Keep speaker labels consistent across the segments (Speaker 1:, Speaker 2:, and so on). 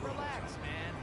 Speaker 1: Relax, man.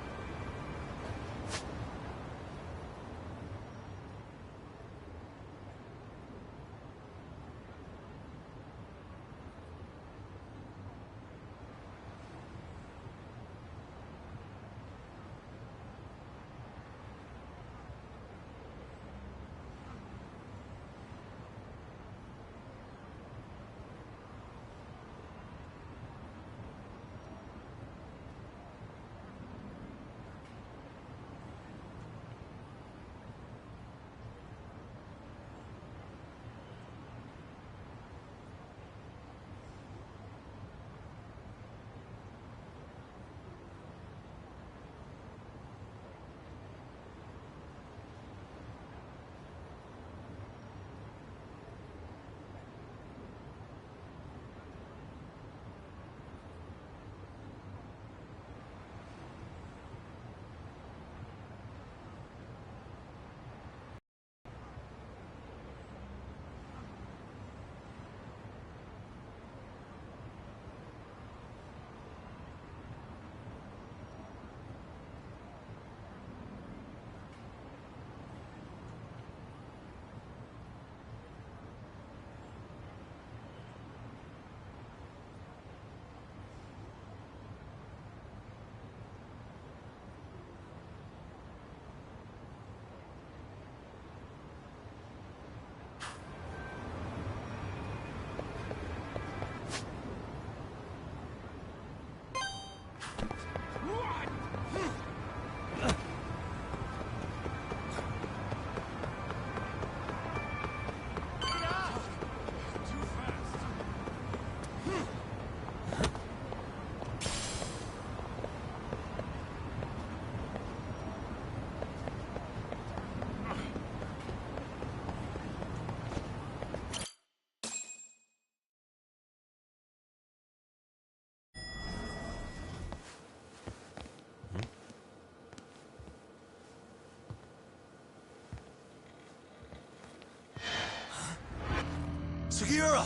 Speaker 2: Sugiura!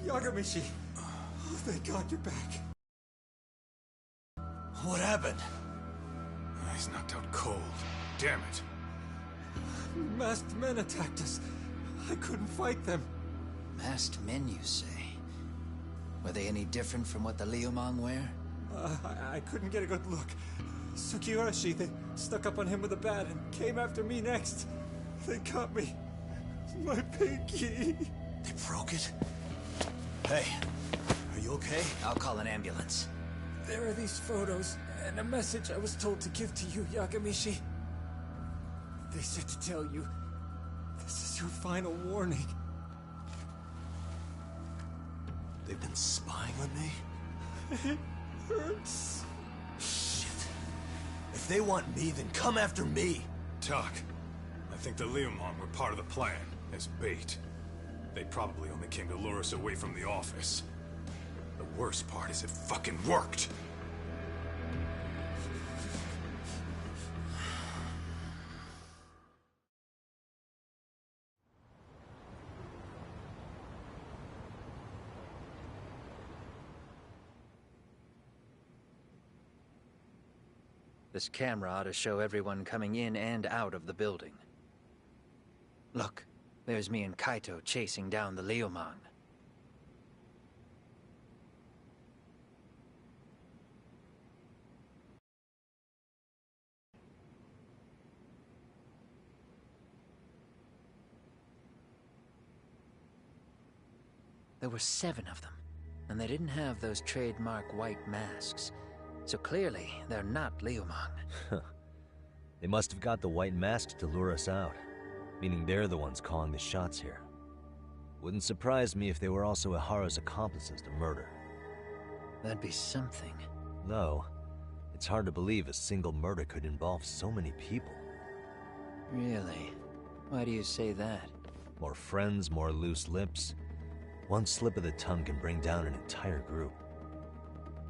Speaker 2: Yagamishi! Oh, thank God you're back. What happened?
Speaker 3: He's knocked out cold. Damn it.
Speaker 2: Masked men attacked us. I couldn't fight them.
Speaker 4: Masked men, you say? Were they any different from what the Liumang wear?
Speaker 2: I couldn't get a good look. Sugiurashi, they stuck up on him with a bat and came after me next. They got me. My pinky.
Speaker 4: They broke it?
Speaker 2: Hey, are you okay?
Speaker 4: I'll call an ambulance.
Speaker 2: There are these photos and a message I was told to give to you, Yagamishi. They said to tell you, this is your final warning.
Speaker 5: They've been spying on me?
Speaker 2: It hurts.
Speaker 5: Shit. If they want me, then come after me.
Speaker 3: Talk. I think the Liumang were part of the plan, as bait. They probably only came to lure us away from the office. The worst part is it fucking worked!
Speaker 4: This camera ought to show everyone coming in and out of the building. Look, there's me and Kaito chasing down the Liumang. There were 7 of them, and they didn't have those trademark white masks. So clearly, they're not Liumang.
Speaker 6: They must have got the white masks to lure us out, meaning they're the ones calling the shots here. Wouldn't surprise me if they were also Ihara's accomplices to murder.
Speaker 4: That'd be something.
Speaker 6: Though, it's hard to believe a single murder could involve so many people.
Speaker 4: Really? Why do you say that?
Speaker 6: More friends, more loose lips. One slip of the tongue can bring down an entire group.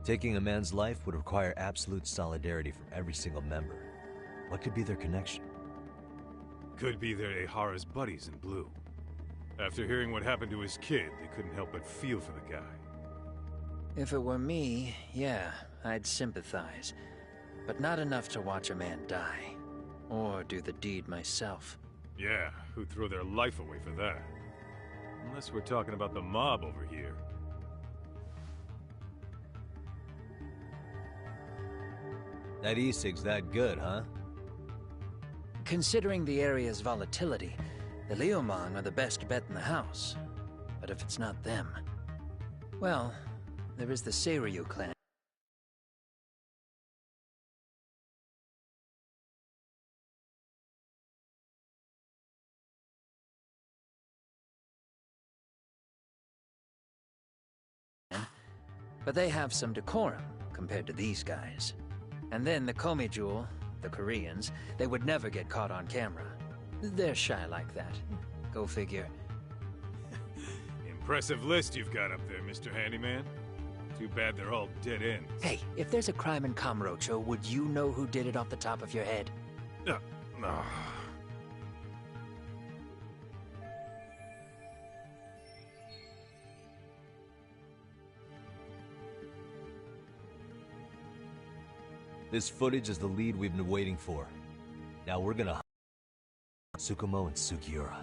Speaker 6: Taking a man's life would require absolute solidarity from every single member. What could be their connection?
Speaker 3: Could be they're Ihara's buddies in blue. After hearing what happened to his kid, they couldn't help but feel for the guy.
Speaker 4: If it were me, yeah, I'd sympathize. But not enough to watch a man die. Or do the deed myself.
Speaker 3: Yeah, who'd throw their life away for that? Unless we're talking about the mob over here.
Speaker 6: That e-cig's that good, huh?
Speaker 4: Considering the area's volatility, the Liumang are the best bet in the house. But if it's not them... well, there is the Seiryu clan. But they have some decorum compared to these guys. And then the Komijul, the Koreans, they would never get caught on camera. They're shy like that. Go figure.
Speaker 3: Impressive list you've got up there, Mr. Handyman. Too bad they're all dead ends.
Speaker 4: Hey, if there's a crime in Kamurocho, would you know who did it off the top of your head?
Speaker 3: No.
Speaker 6: This footage is the lead we've been waiting for. Now we're gonna Tsukumo and Sugiura.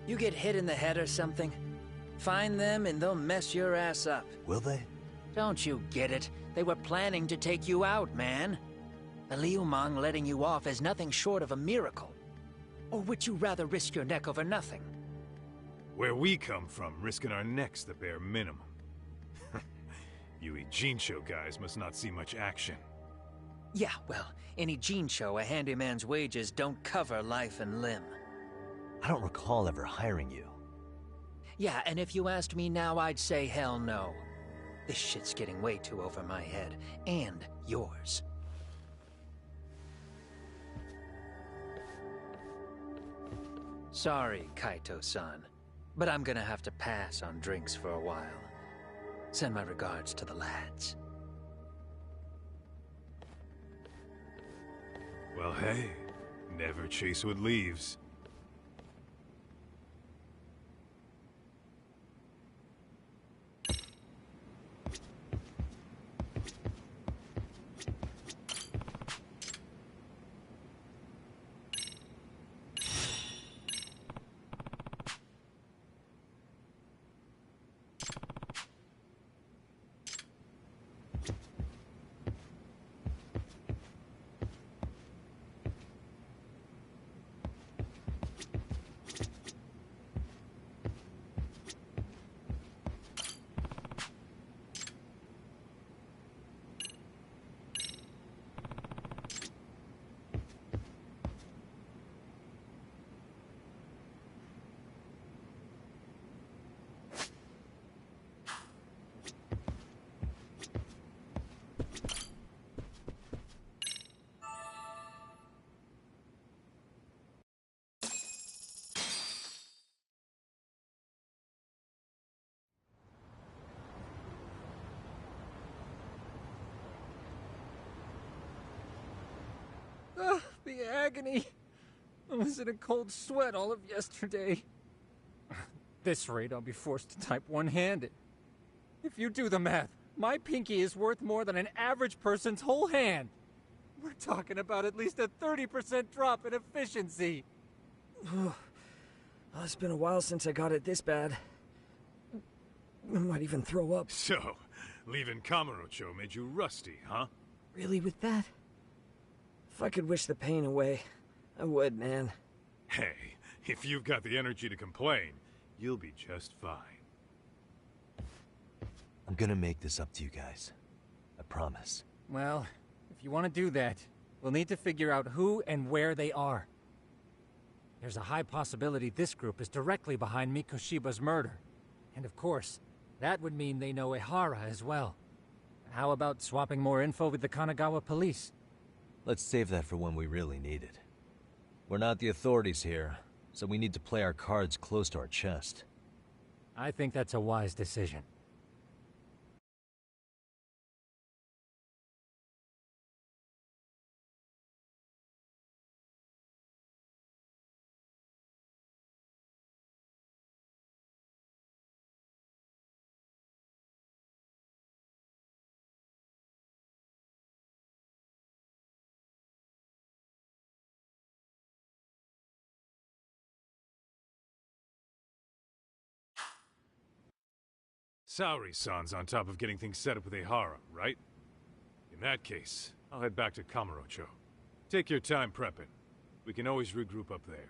Speaker 4: You get hit in the head or something? Find them and they'll mess your ass up.
Speaker 6: Will they?
Speaker 4: Don't you get it? They were planning to take you out, man. The Liumang letting you off is nothing short of a miracle. Or would you rather risk your neck over nothing?
Speaker 3: Where we come from, risking our necks the bare minimum. You Ijincho guys must not see much action.
Speaker 4: Yeah, well, in Ijincho, a handyman's wages don't cover life and limb.
Speaker 6: I don't recall ever hiring you.
Speaker 4: Yeah, and if you asked me now, I'd say hell no. This shit's getting way too over my head. And yours. Sorry, Kaito-san. But I'm gonna have to pass on drinks for a while. Send my regards to the lads.
Speaker 3: Well, hey, never chase what leaves.
Speaker 2: Ah, the agony. I was in a cold sweat all of yesterday. At this rate, I'll be forced to type one-handed. If you do the math, my pinky is worth more than an average person's whole hand. We're talking about at least a 30% drop in efficiency.
Speaker 1: It's been a while since I got it this bad. I might even throw up.
Speaker 3: So, leaving Kamurocho made you rusty, huh?
Speaker 1: Really with that? If I could wish the pain away, I would, man.
Speaker 3: Hey, if you've got the energy to complain, you'll be just fine.
Speaker 6: I'm gonna make this up to you guys. I promise.
Speaker 2: Well, if you want to do that, we'll need to figure out who and where they are. There's a high possibility this group is directly behind Mikoshiba's murder. And of course, that would mean they know Ehara as well. How about swapping more info with the Kanagawa police?
Speaker 6: Let's save that for when we really need it. We're not the authorities here, so we need to play our cards close to our chest.
Speaker 2: I think that's a wise decision.
Speaker 3: Saori-san's on top of getting things set up with Ehara, right? In that case, I'll head back to Kamurocho. Take your time prepping. We can always regroup up there.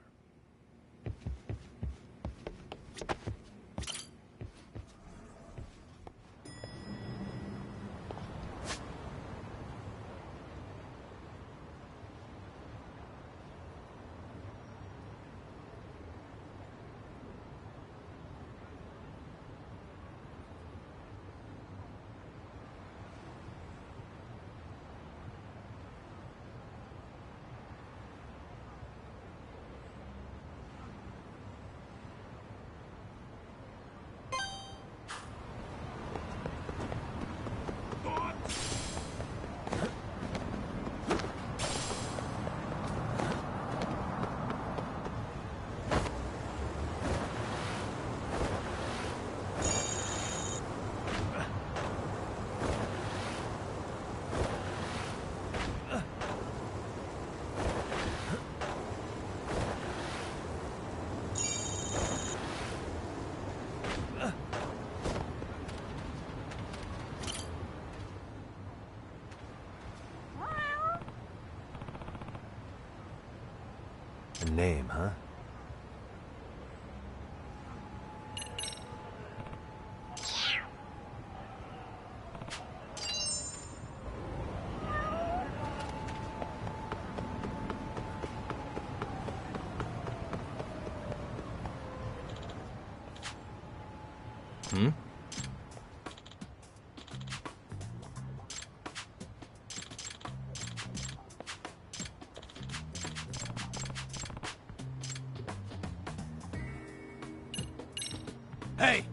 Speaker 6: A name, huh? Hmm? Hey!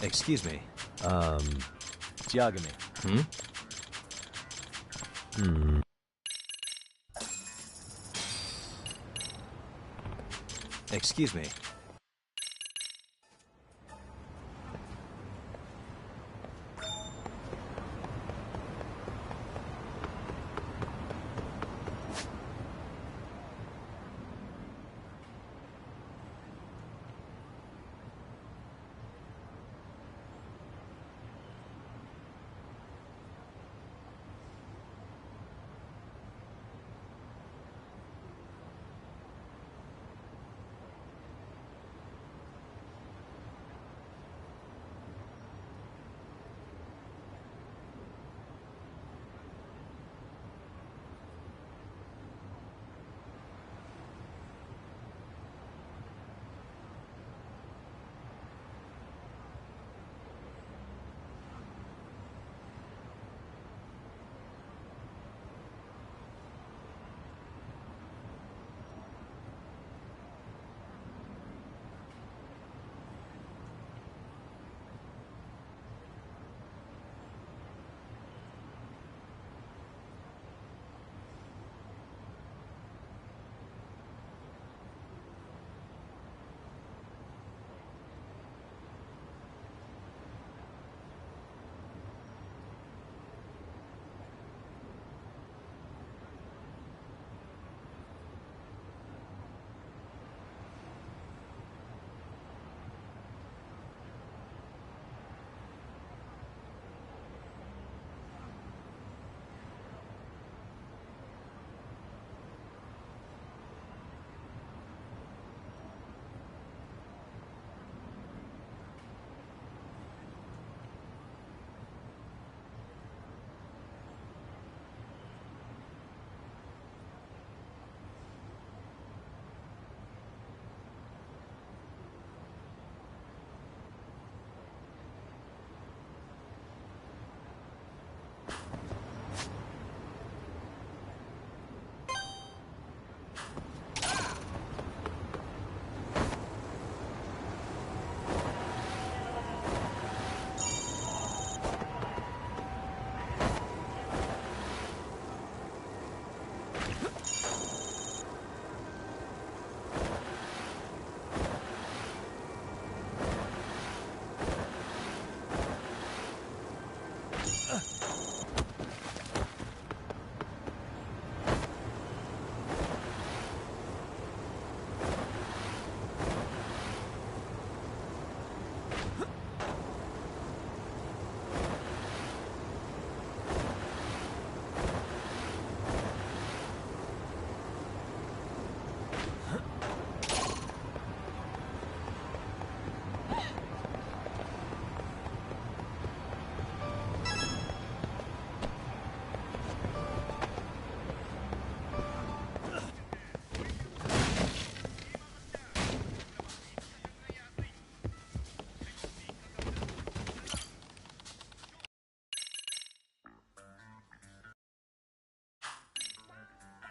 Speaker 6: Excuse me.
Speaker 7: Yagami.
Speaker 6: Excuse me.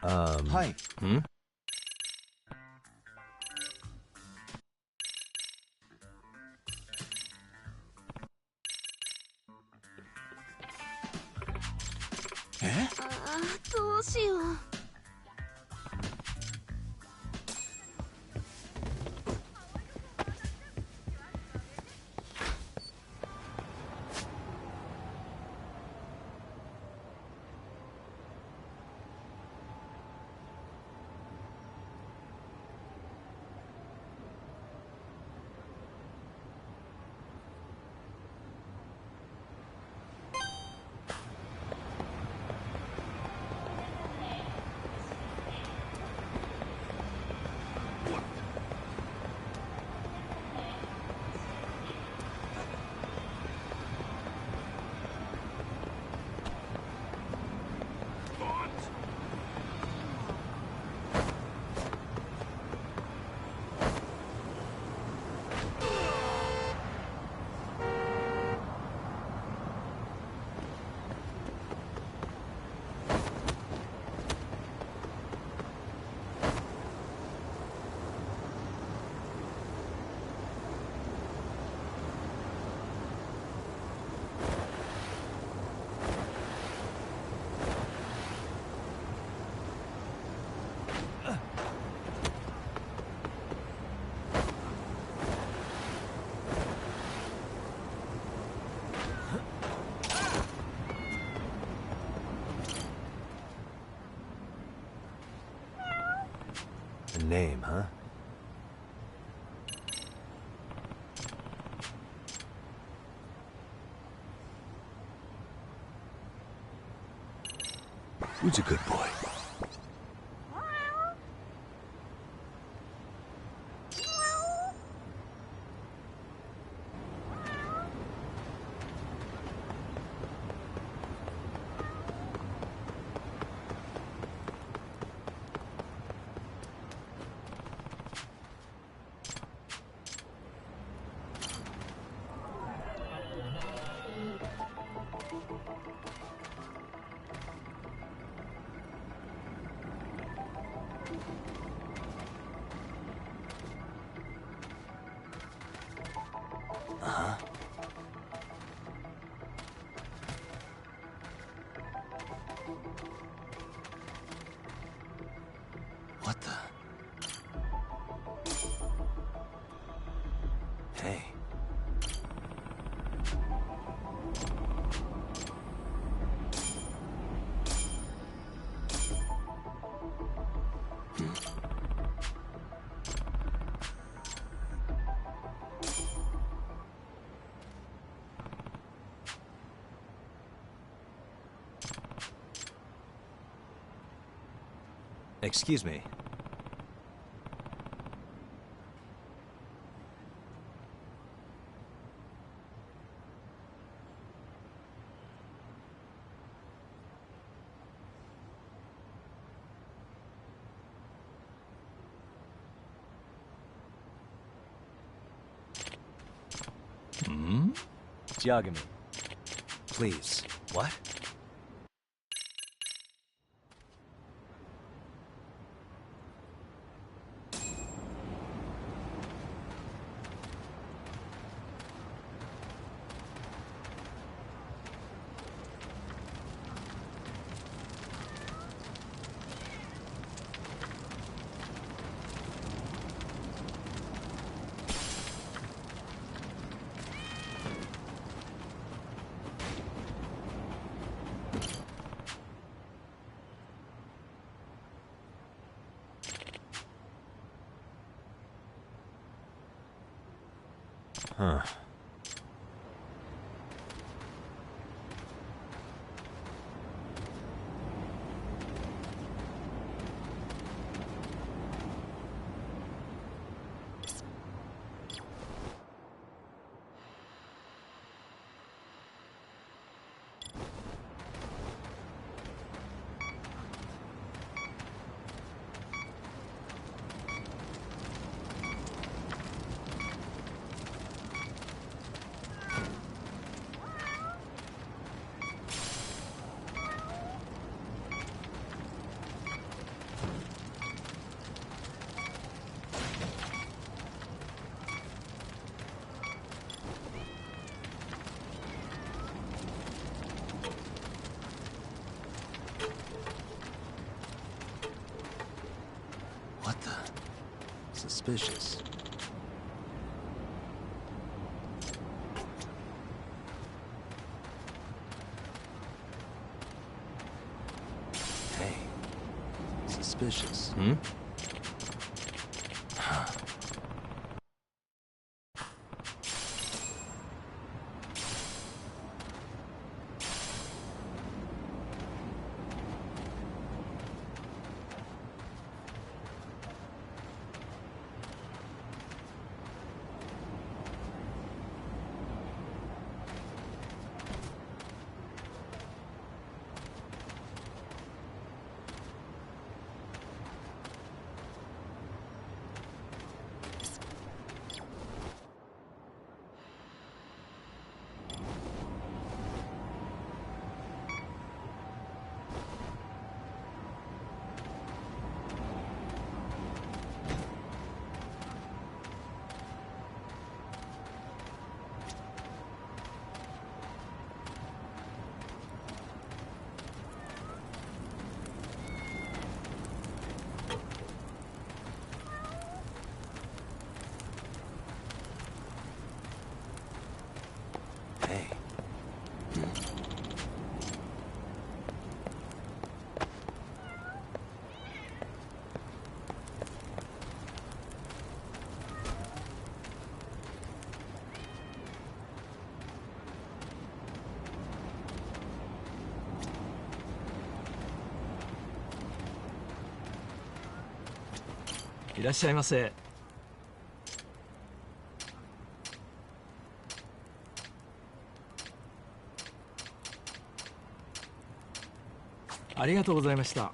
Speaker 5: Hi.
Speaker 6: Hmm?
Speaker 5: Eh?
Speaker 8: どうしよう。
Speaker 6: A name, huh?
Speaker 5: Who's a good boy? What the? Hey.
Speaker 6: Excuse me.
Speaker 7: Judgement.
Speaker 6: Please. What? Huh. What the? Suspicious. Hey. Suspicious.
Speaker 7: Hmm?
Speaker 6: Hey.
Speaker 1: いらっしゃいませ。ありがとうございました。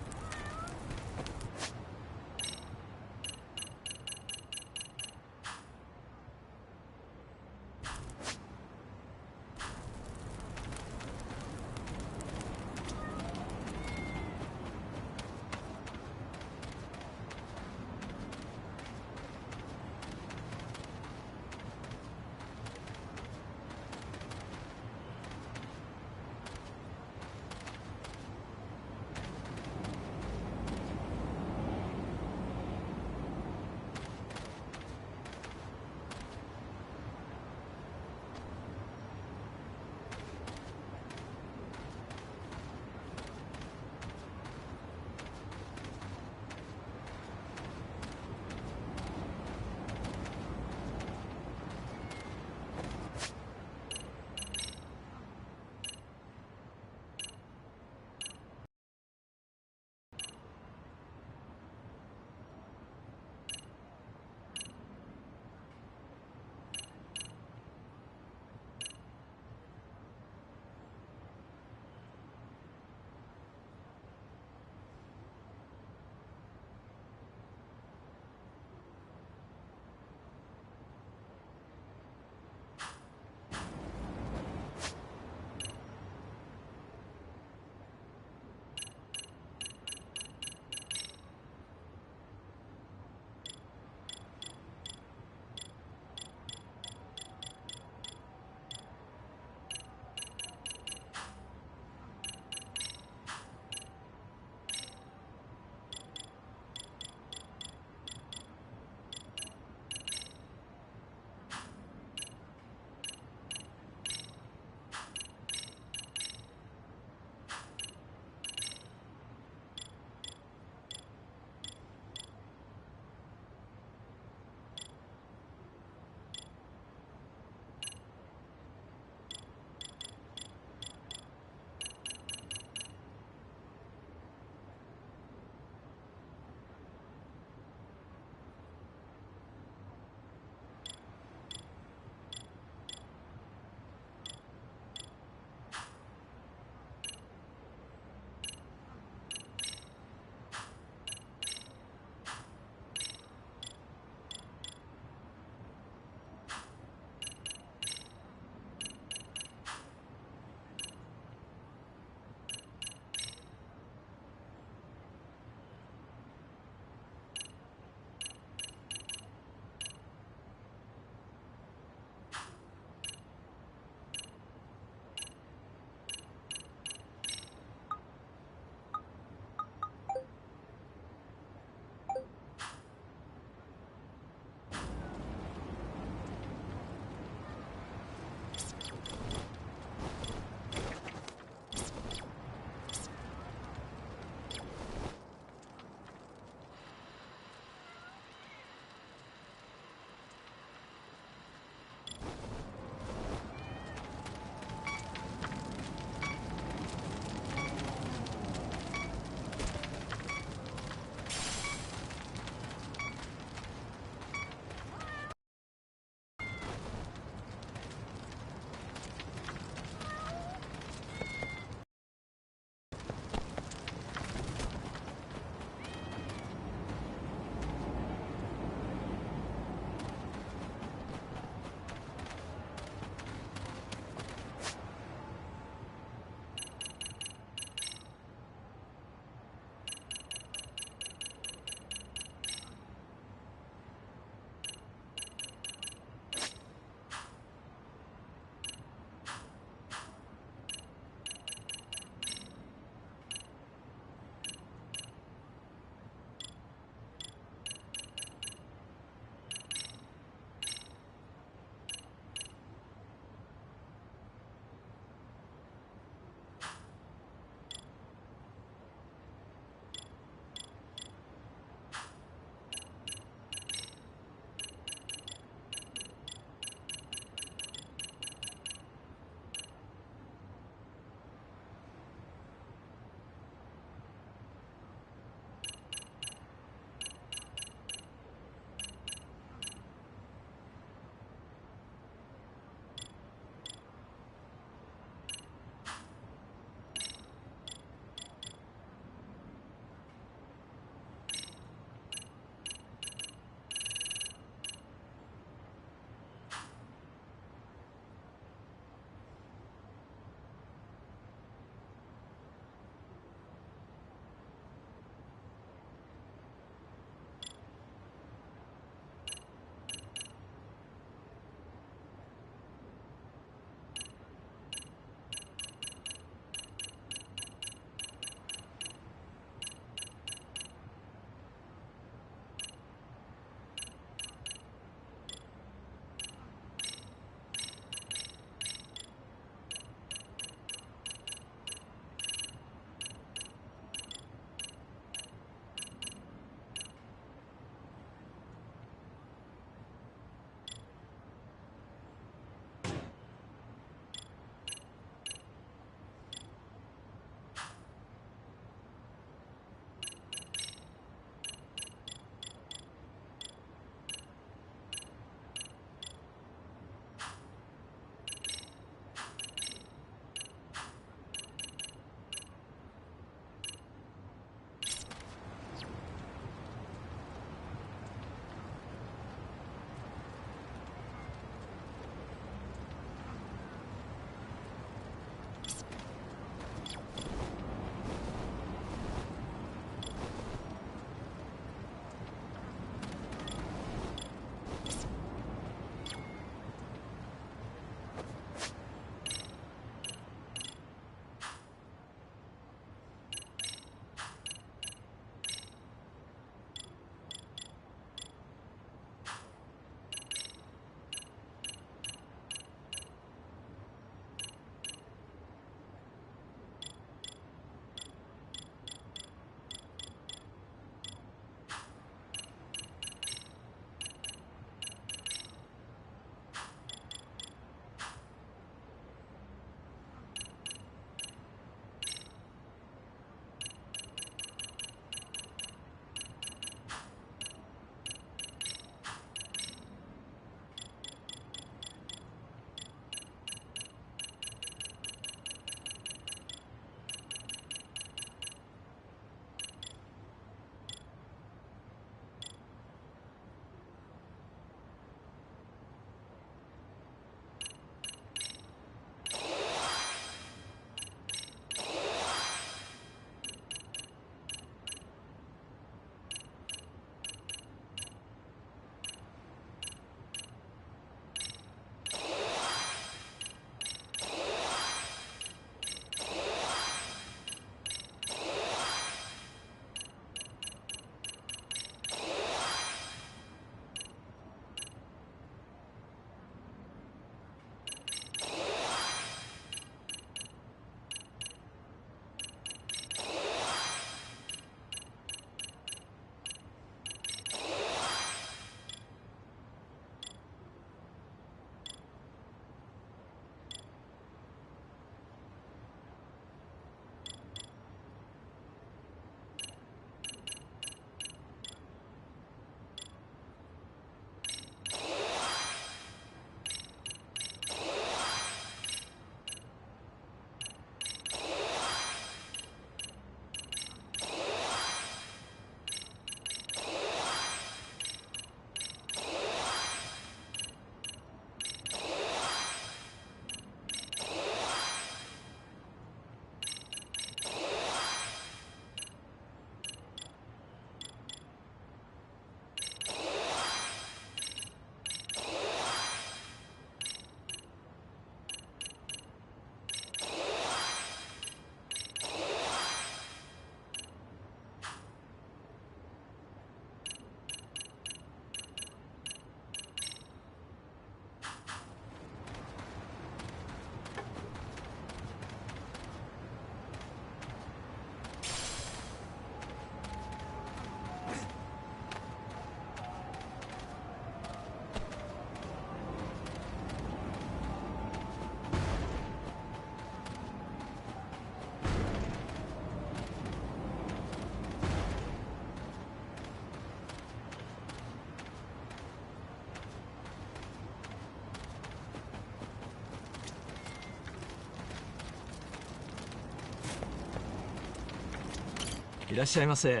Speaker 1: いらっしゃいませ。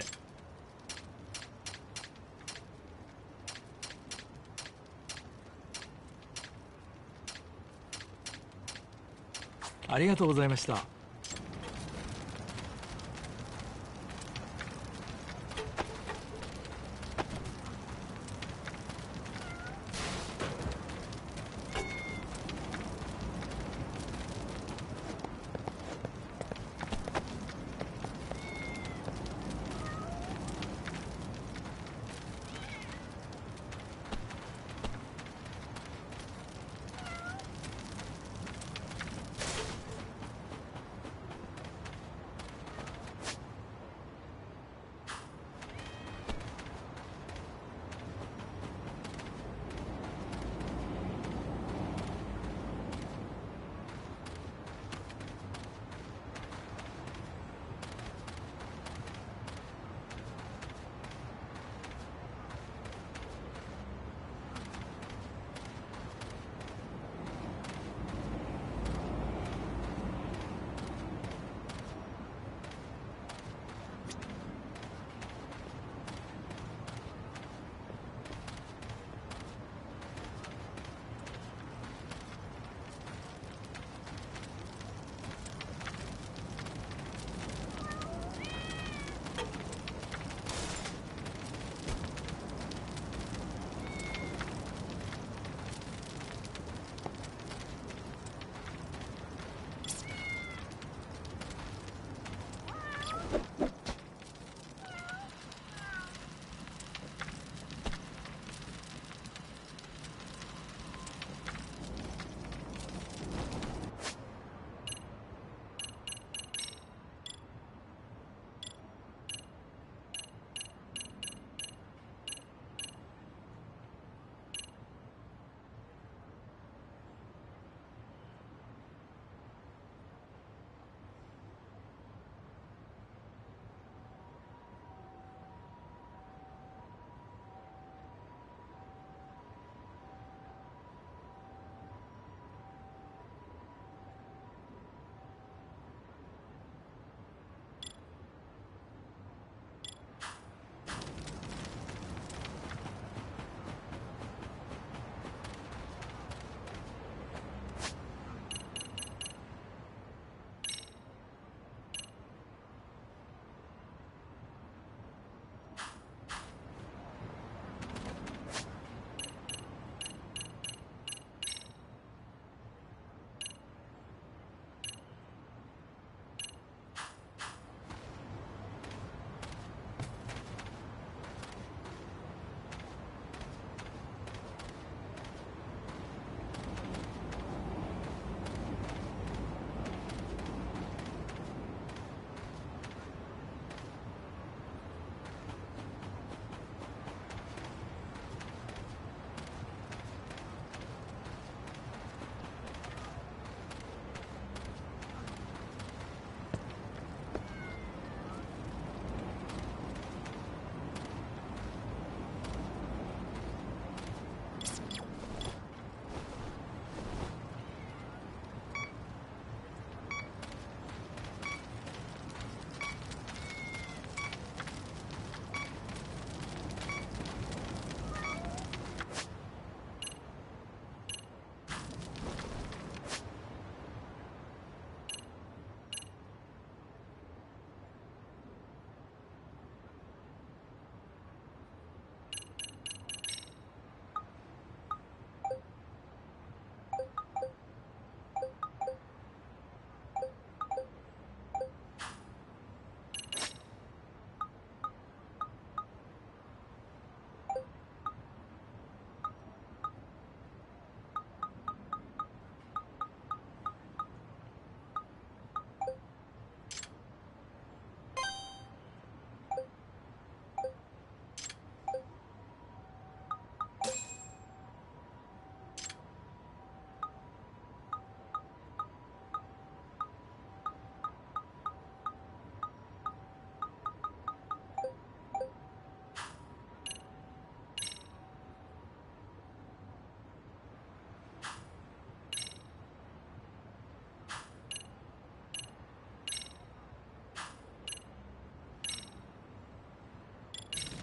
Speaker 1: ありがとうございました。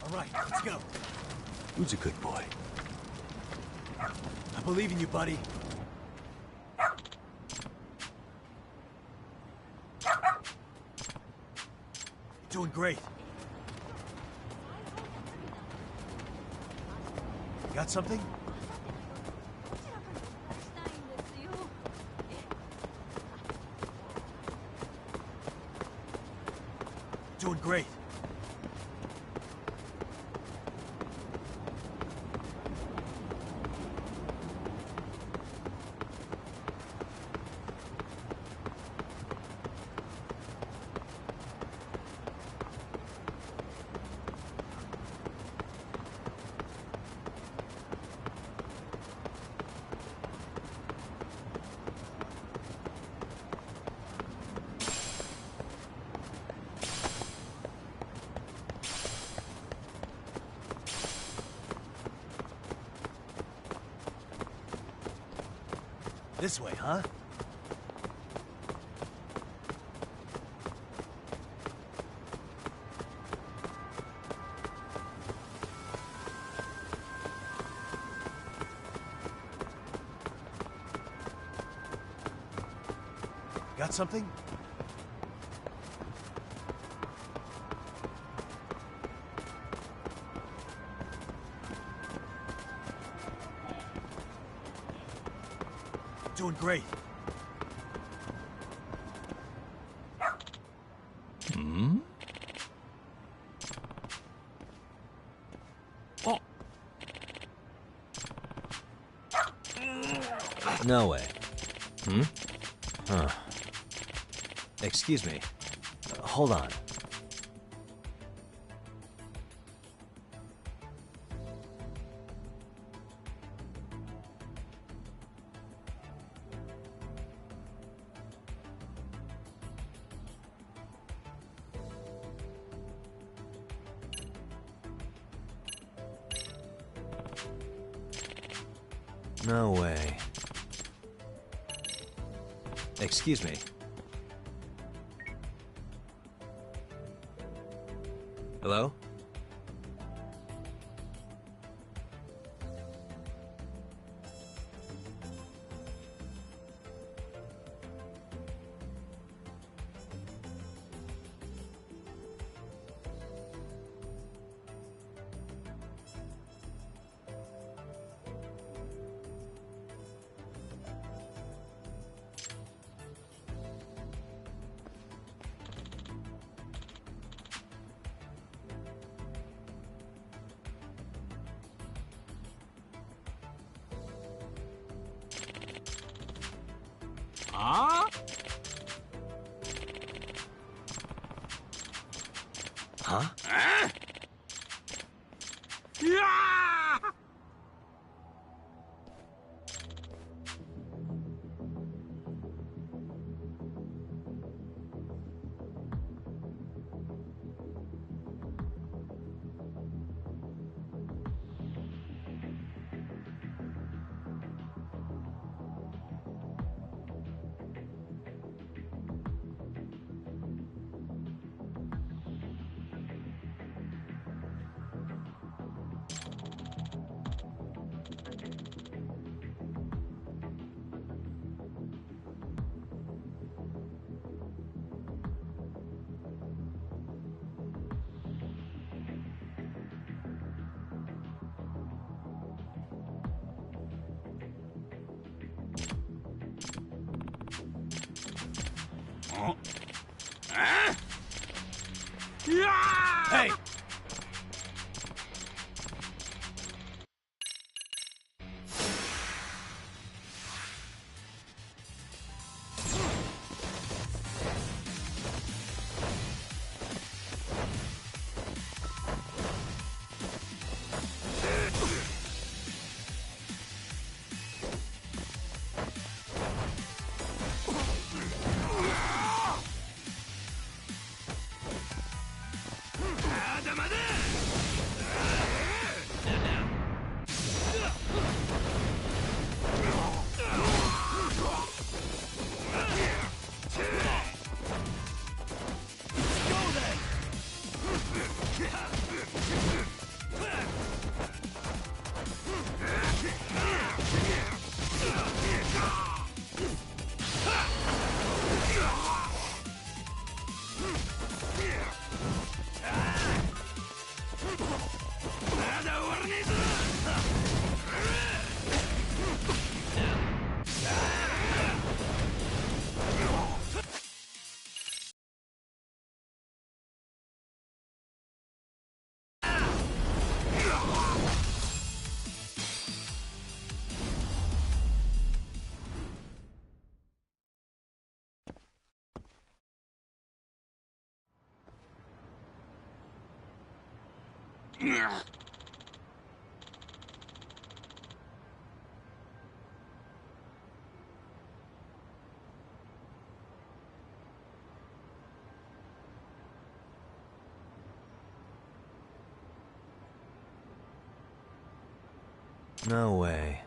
Speaker 5: All right, let's go.
Speaker 6: Who's a good boy?
Speaker 5: I believe in you, buddy. You're doing great. Got something? Doing great. This way, huh? Got something? Doing great.
Speaker 6: Hmm?
Speaker 5: Oh.
Speaker 6: No way. Hmm? Huh. Excuse me. Hold on. No way. Excuse me. Hello?
Speaker 5: Huh?
Speaker 6: Huh?
Speaker 5: Yeah! Hey! Go then!
Speaker 6: No way.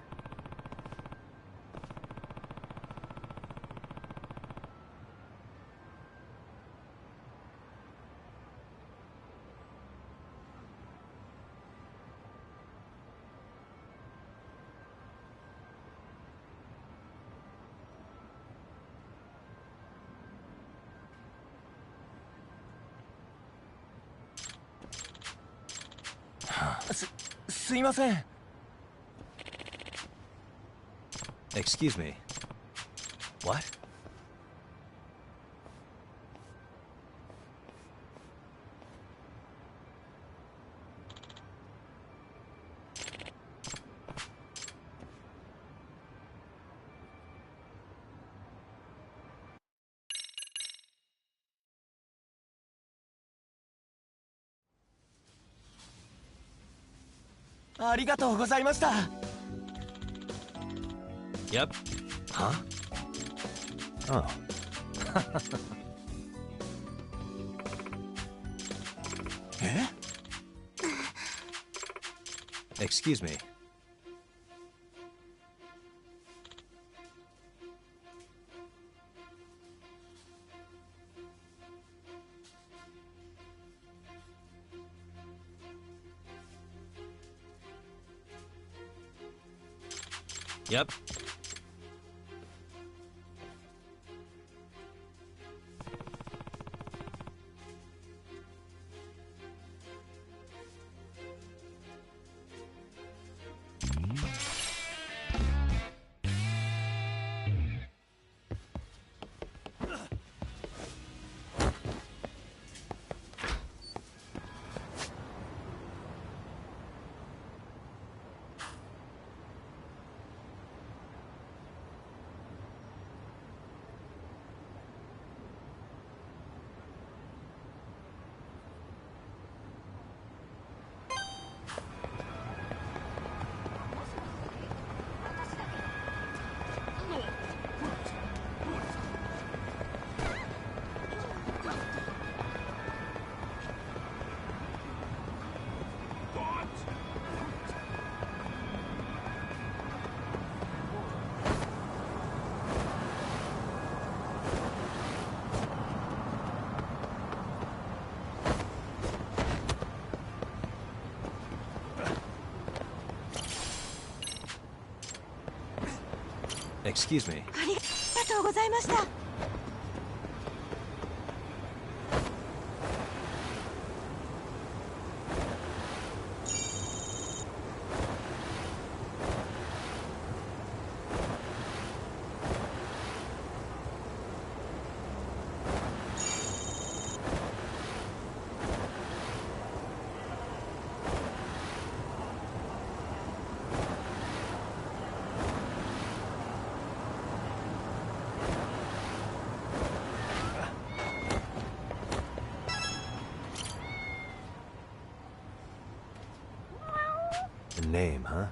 Speaker 6: Excuse me. What? Yep. Huh? Oh. Excuse me. Yep. Excuse me.
Speaker 8: ありがとうございました。
Speaker 6: A name, huh?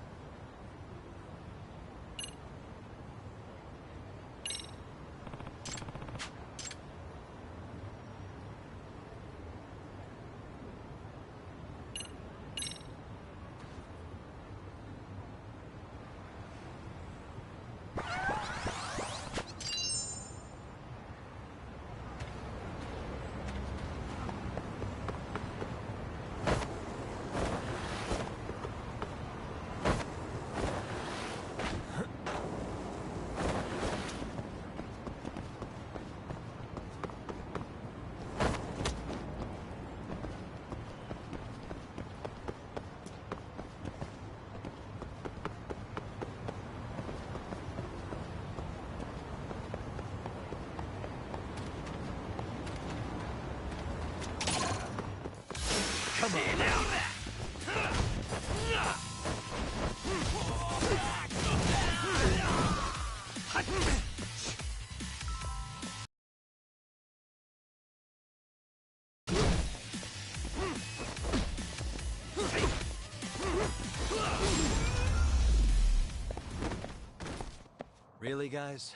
Speaker 6: Really, guys?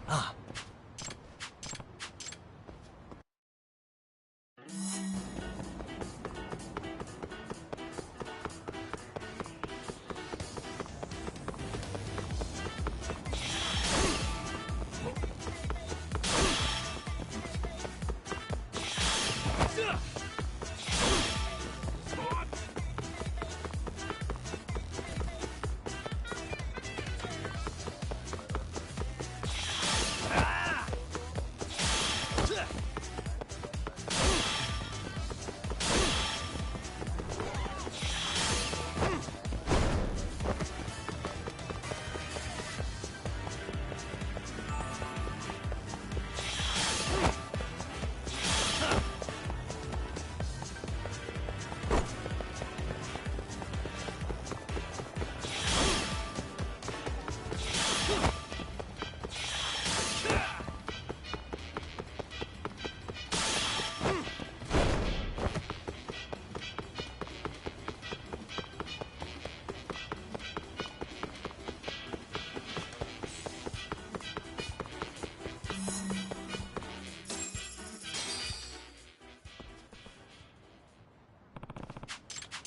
Speaker 6: Ah.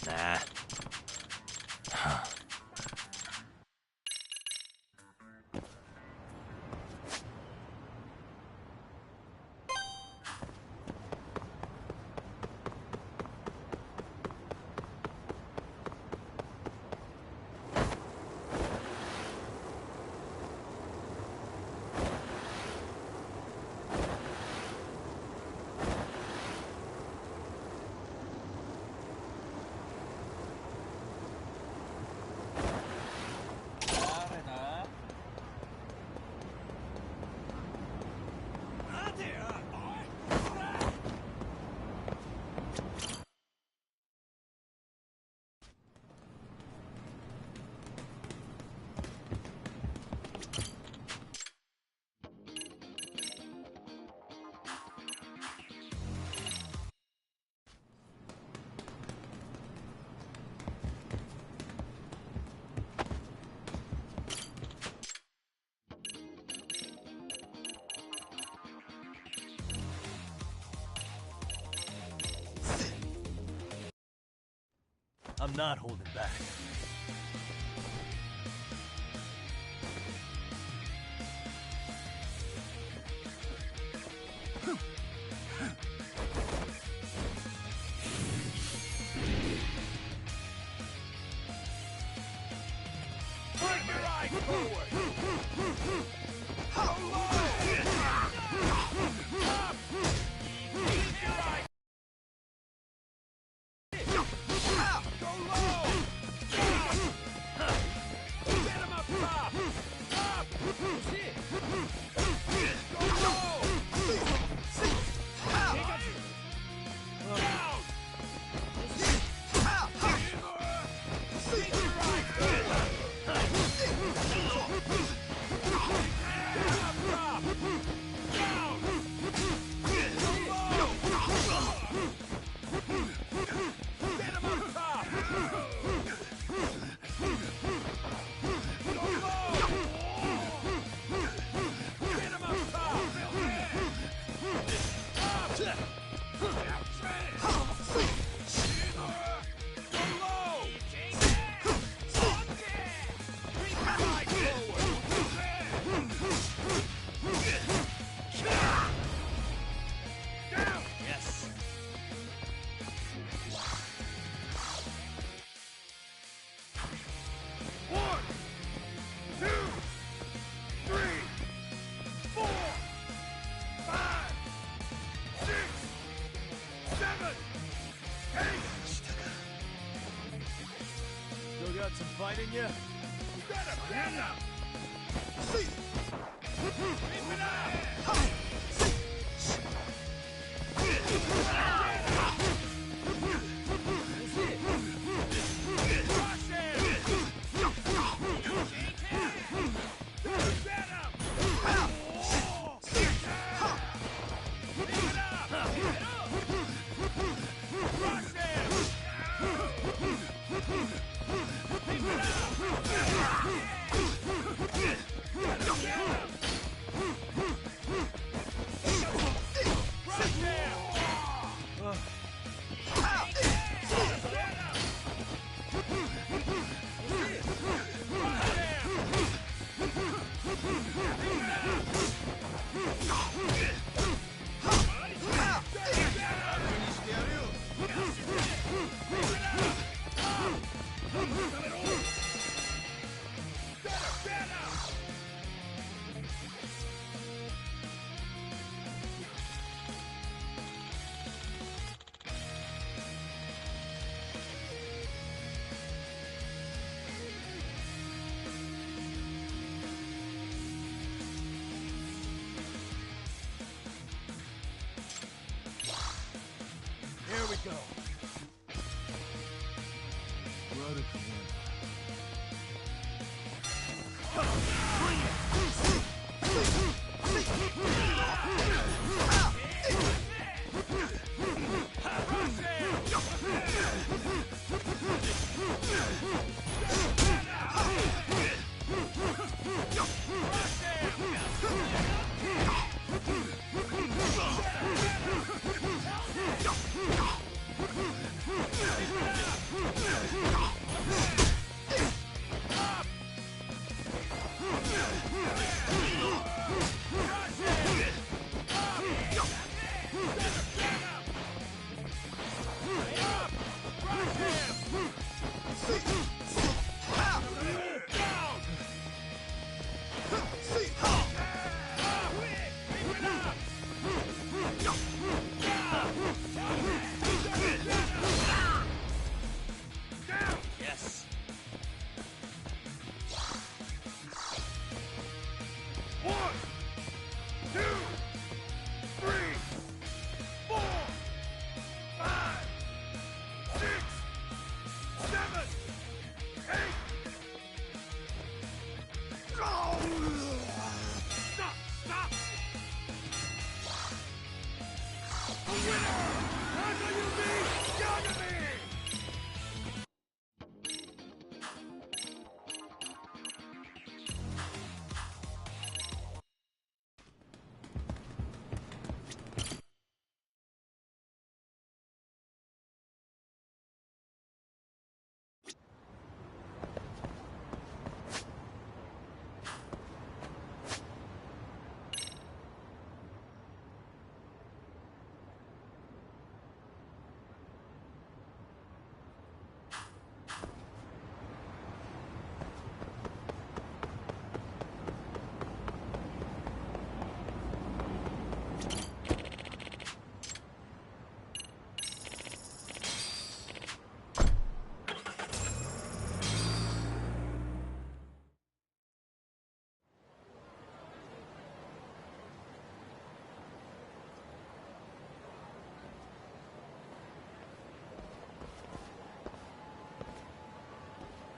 Speaker 6: Nah. I'm not holding back.
Speaker 3: Bring your eye forward!
Speaker 6: Still got some fight in you?
Speaker 3: Get up! Keep it up! Get him!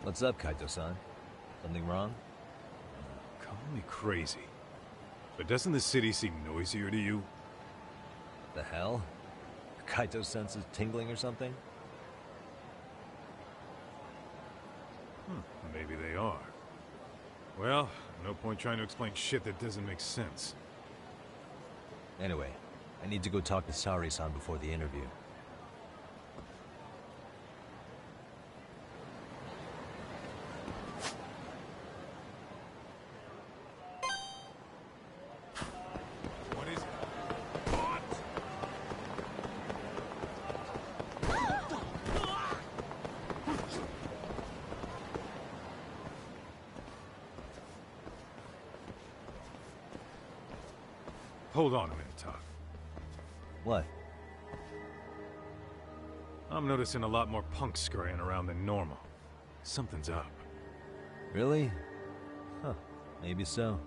Speaker 6: What's up, Kaito-san? Something wrong?
Speaker 3: Call me crazy, but doesn't the city seem noisier to you?
Speaker 6: The hell? Kaito's senses tingling or something?
Speaker 3: Maybe they are. Well, no point trying to explain shit that doesn't make sense.
Speaker 6: Anyway, I need to go talk to Saori-san before the interview.
Speaker 3: What is it? Hold on a minute, Todd.
Speaker 6: What?
Speaker 3: I'm noticing a lot more punks scurrying around than normal. Something's up.
Speaker 6: Really? Huh. Maybe so.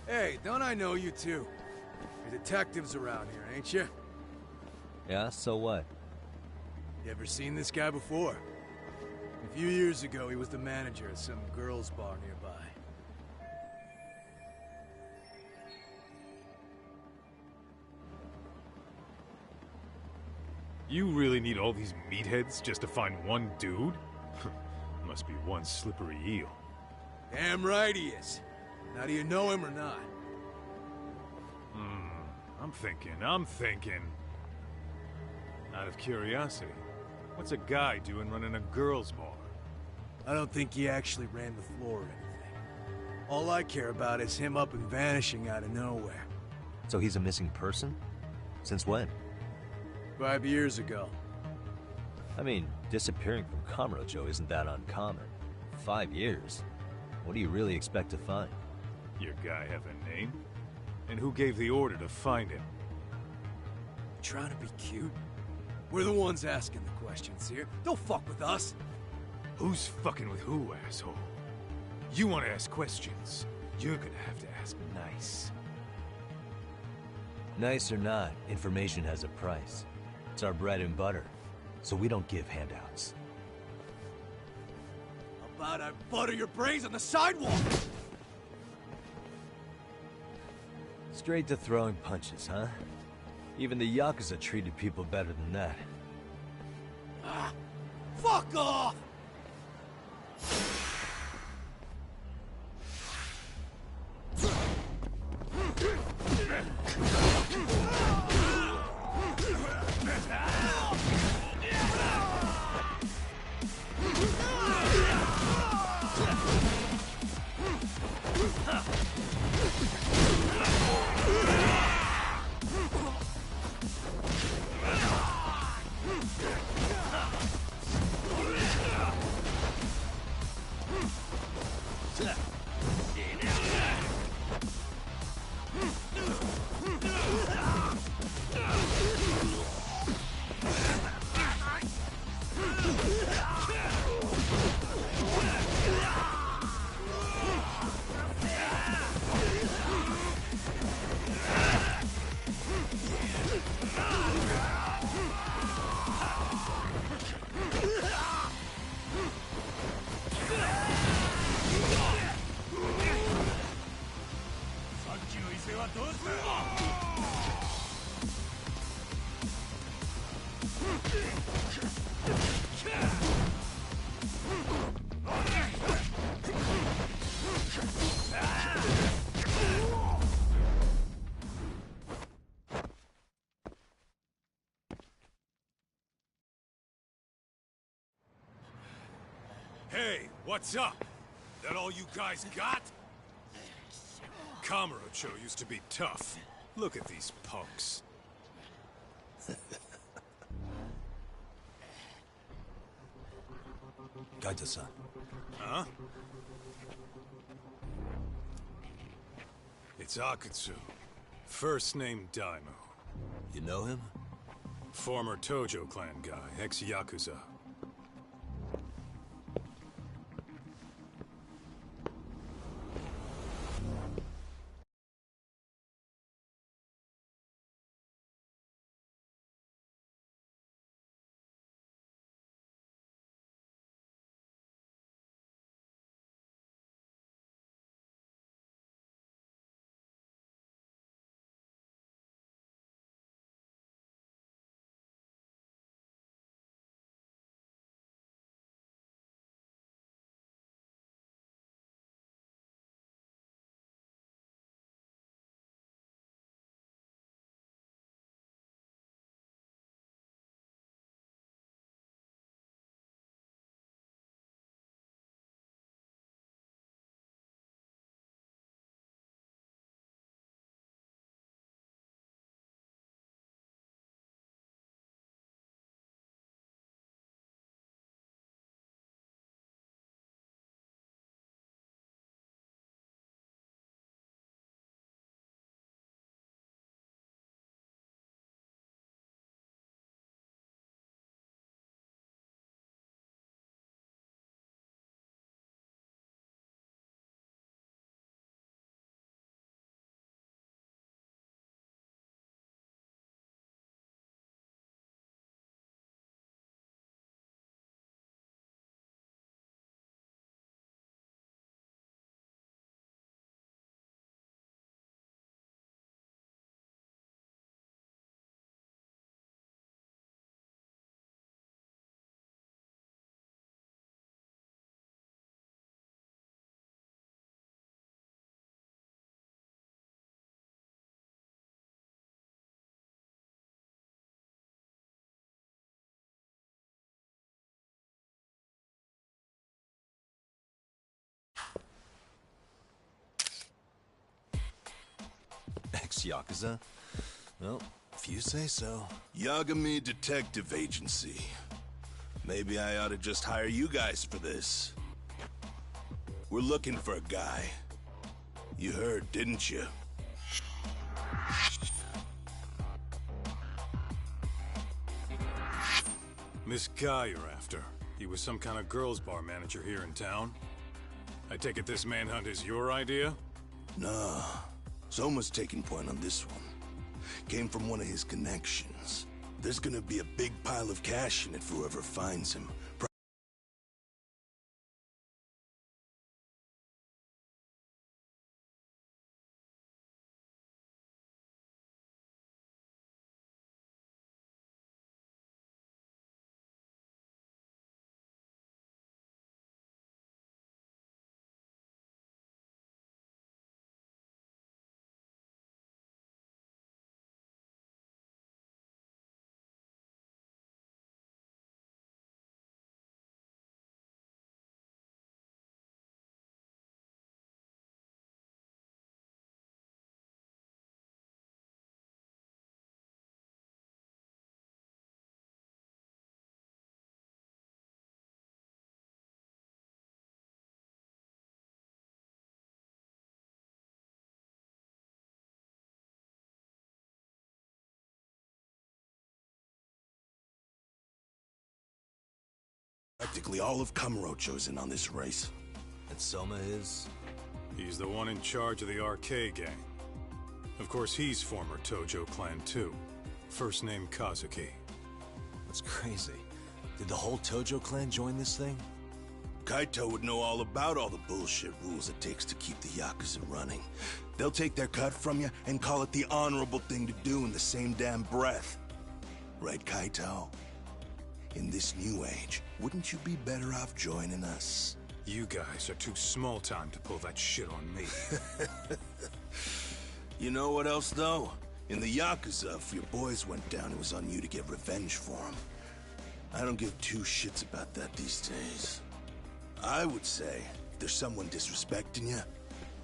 Speaker 5: Hey, don't I know you two? You're detectives around here, ain't you?
Speaker 6: Yeah, so what?
Speaker 5: You ever seen this guy before? A few years ago, he was the manager at some girls' bar nearby.
Speaker 3: You really need all these meatheads just to find one dude? Must be one slippery eel.
Speaker 5: Damn right he is. Now, do you know him or not?
Speaker 3: I'm thinking. Out of curiosity, what's a guy doing running a girls' bar?
Speaker 5: I don't think he actually ran the floor or anything. All I care about is him up and vanishing out of nowhere.
Speaker 6: So he's a missing person? Since when?
Speaker 5: 5 years ago.
Speaker 6: I mean, disappearing from Kamurocho isn't that uncommon. 5 years? What do you really expect to find?
Speaker 3: Your guy have a name? And who gave the order to find him?
Speaker 5: Trying to be cute? We're the ones asking the questions here. Don't fuck with us.
Speaker 3: Who's fucking with who, asshole? You want to ask questions? You're gonna have to ask nice.
Speaker 6: Nice or not, information has a price. It's our bread and butter, so we don't give handouts.
Speaker 5: How about I butter your brains on the sidewalk?
Speaker 6: Straight to throwing punches, huh? Even the Yakuza treated people better than that.
Speaker 5: Ah, fuck off!
Speaker 3: Hey, what's up? That all you guys got? Kamurocho used to be tough. Look at these punks.
Speaker 5: Gaita-san.
Speaker 3: Huh? It's Akutsu. First name Daimyo.
Speaker 5: You know him?
Speaker 3: Former Tojo clan guy, ex-Yakuza.
Speaker 6: Ex-Yakuza? Well, if you say so.
Speaker 9: Yagami Detective Agency. Maybe I ought to just hire you guys for this. We're looking for a guy. You heard, didn't you?
Speaker 3: This guy you're after, he was some kind of girls' bar manager here in town? I take it this manhunt is your idea?
Speaker 9: Nah. Soma's taking point on this one. came from one of his connections. There's gonna be a big pile of cash in it for whoever finds him. Practically all of Kamurocho's in on this race.
Speaker 6: And Soma is?
Speaker 3: He's the one in charge of the RK gang. Of course, he's former Tojo clan too. First name Kazuki.
Speaker 6: That's crazy. Did the whole Tojo clan join this thing?
Speaker 9: Kaito would know all about all the bullshit rules it takes to keep the Yakuza running. They'll take their cut from you and call it the honorable thing to do in the same damn breath. Right, Kaito? In this new age, wouldn't you be better off joining us?
Speaker 3: You guys are too small time to pull that shit on me.
Speaker 9: You know what else, though? In the Yakuza, if your boys went down, it was on you to get revenge for them. I don't give two shits about that these days. I would say, if there's someone disrespecting you,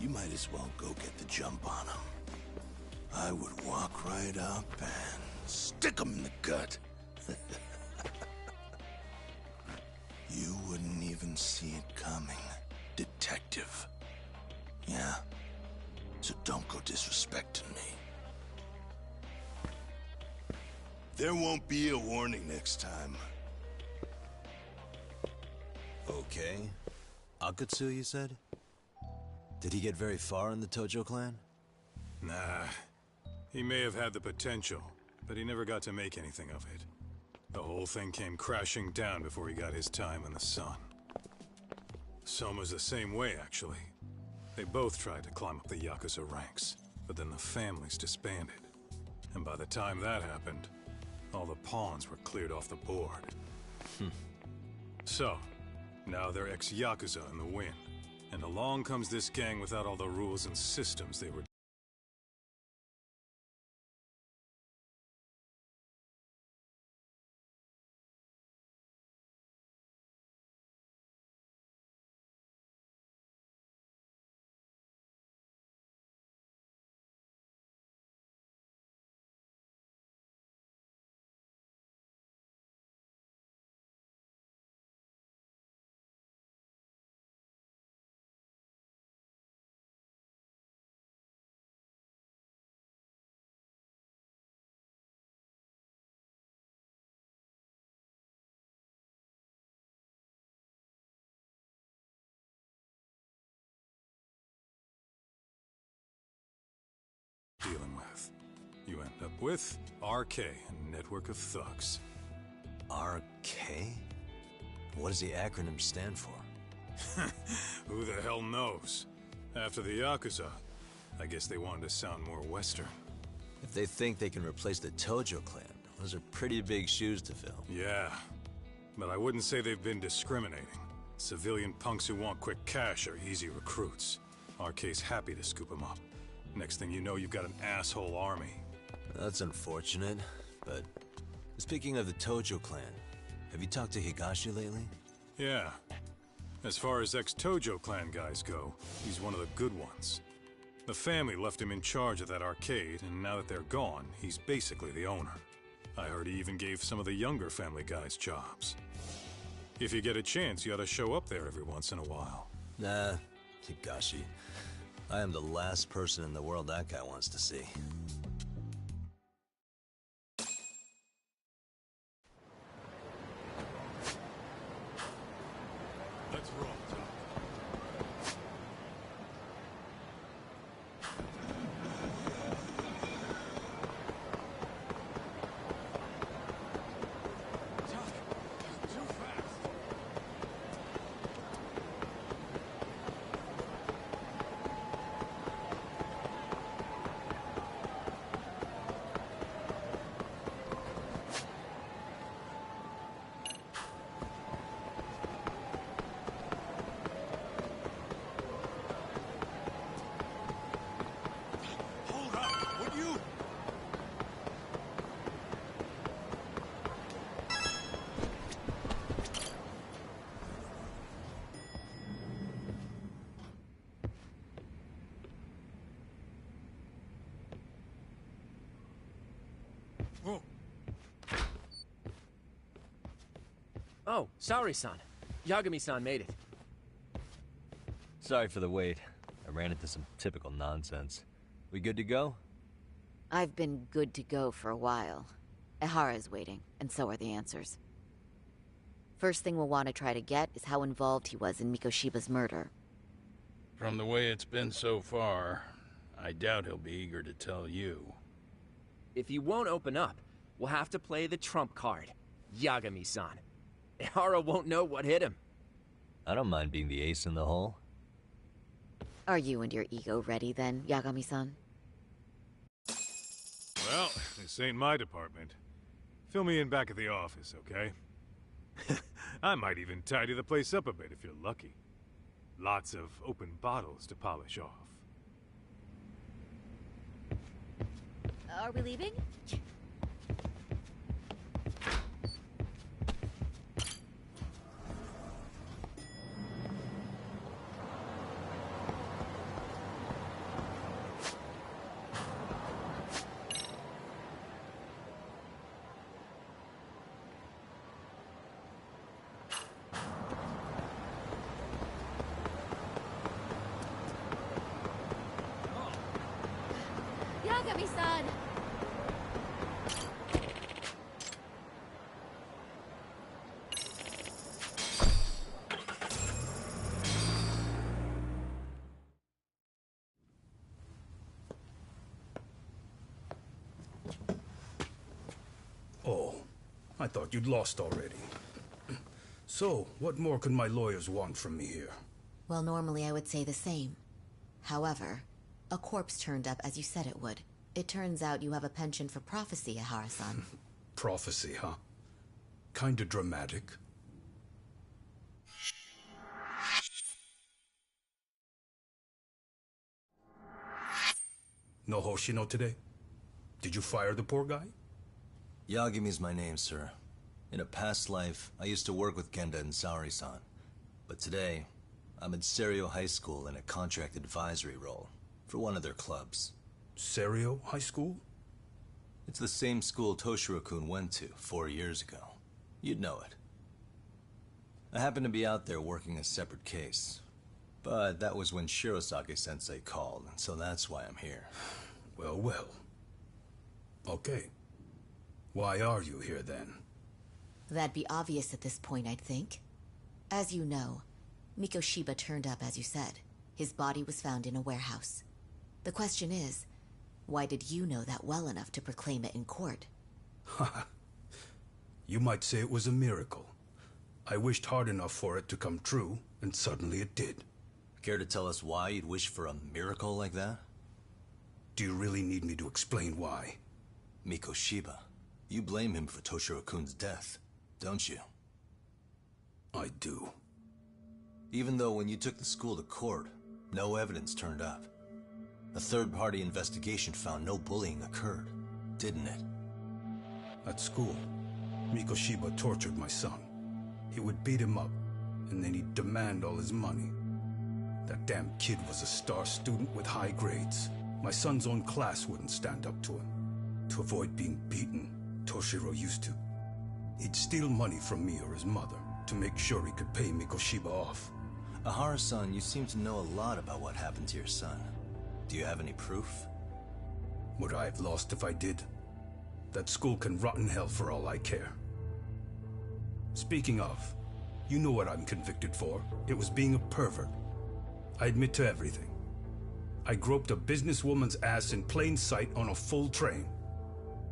Speaker 9: you might as well go get the jump on them. I would walk right up and stick them in the gut. You wouldn't even see it coming, detective. Yeah? So don't go disrespecting me. There won't be a warning next time.
Speaker 6: Okay. Akatsu, you said? Did he get very far in the Tojo clan?
Speaker 3: Nah. He may have had the potential, but he never got to make anything of it. The whole thing came crashing down before he got his time in the sun. Soma's the same way, actually. They both tried to climb up the Yakuza ranks, but then the families disbanded. And by the time that happened, all the pawns were cleared off the board. So, now they're ex-Yakuza in the wind. And along comes this gang without all the rules and systems they were dealing with. You end up with RK, a network of thugs.
Speaker 6: RK? What does the acronym stand for?
Speaker 3: Who the hell knows? After the Yakuza, I guess they wanted to sound more Western.
Speaker 6: If they think they can replace the Tojo clan, those are pretty big shoes to fill.
Speaker 3: Yeah, but I wouldn't say they've been discriminating. Civilian punks who want quick cash are easy recruits. RK's happy to scoop them up. Next thing you know, you've got an asshole army.
Speaker 6: That's unfortunate, but speaking of the Tojo clan, have you talked to Higashi lately?
Speaker 3: Yeah. As far as ex-Tojo clan guys go, he's one of the good ones. The family left him in charge of that arcade, and now that they're gone, he's basically the owner. I heard he even gave some of the younger family guys jobs. If you get a chance, you ought to show up there every once in a while.
Speaker 6: Nah, Higashi. I am the last person in the world that guy wants to see.
Speaker 3: Let's roll, Tom.
Speaker 10: Oh, sorry-san. Yagami-san made it.
Speaker 6: Sorry for the wait. I ran into some typical nonsense. We good to go?
Speaker 11: I've been good to go for a while. Ehara's waiting, and so are the answers. First thing we'll want to try to get is how involved he was in Mikoshiba's murder.
Speaker 12: From the way it's been so far, I doubt he'll be eager to tell you.
Speaker 10: If he won't open up, we'll have to play the trump card. Yagami-san. Ehara won't know what hit him.
Speaker 6: I don't mind being the ace in the hole.
Speaker 11: Are you and your ego ready then, Yagami-san?
Speaker 3: Well, this ain't my department. Fill me in back at the office, okay? I might even tidy the place up a bit if you're lucky. Lots of open bottles to polish off.
Speaker 11: Are we leaving? Yagami-san!
Speaker 13: Oh, I thought you'd lost already. So, what more could my lawyers want from me here?
Speaker 8: Well, normally I would say the same. However, a corpse turned up as you said it would. It turns out you have a penchant for prophecy, Ehara-san.
Speaker 13: Prophecy, huh? Kinda dramatic. No Hoshino today? Did you fire the poor guy?
Speaker 6: Yagami's my name, sir. In a past life, I used to work with Genda and Saori-san. But today, I'm at Serio High School in a contract advisory role for one of their clubs.
Speaker 13: Serio High School?
Speaker 6: It's the same school Toshiro-kun went to 4 years ago. You'd know it. I happened to be out there working a separate case. But that was when Shirosake-sensei called, so that's why I'm here.
Speaker 13: Well, well. Okay. Why are you here then?
Speaker 8: That'd be obvious at this point, I'd think. As you know, Mikoshiba turned up as you said. His body was found in a warehouse. The question is, why did you know that well enough to proclaim it in court?
Speaker 13: You might say it was a miracle. I wished hard enough for it to come true, and suddenly it did.
Speaker 6: Care to tell us why you'd wish for a miracle like that?
Speaker 13: Do you really need me to explain why?
Speaker 6: Mikoshiba. You blame him for Toshiro-kun's death, don't you?
Speaker 13: I do.
Speaker 6: Even though when you took the school to court, no evidence turned up. A third-party investigation found no bullying occurred, didn't it?
Speaker 13: At school, Mikoshiba tortured my son. He would beat him up, and then he'd demand all his money. That damn kid was a star student with high grades. My son's own class wouldn't stand up to him. To avoid being beaten, Toshiro used to. He'd steal money from me or his mother to make sure he could pay Mikoshiba off.
Speaker 6: Ehara-san, you seem to know a lot about what happened to your son. Do you have any proof?
Speaker 13: Would I have lost if I did? That school can rot in hell for all I care. Speaking of, you know what I'm convicted for. It was being a pervert. I admit to everything. I groped a businesswoman's ass in plain sight on a full train.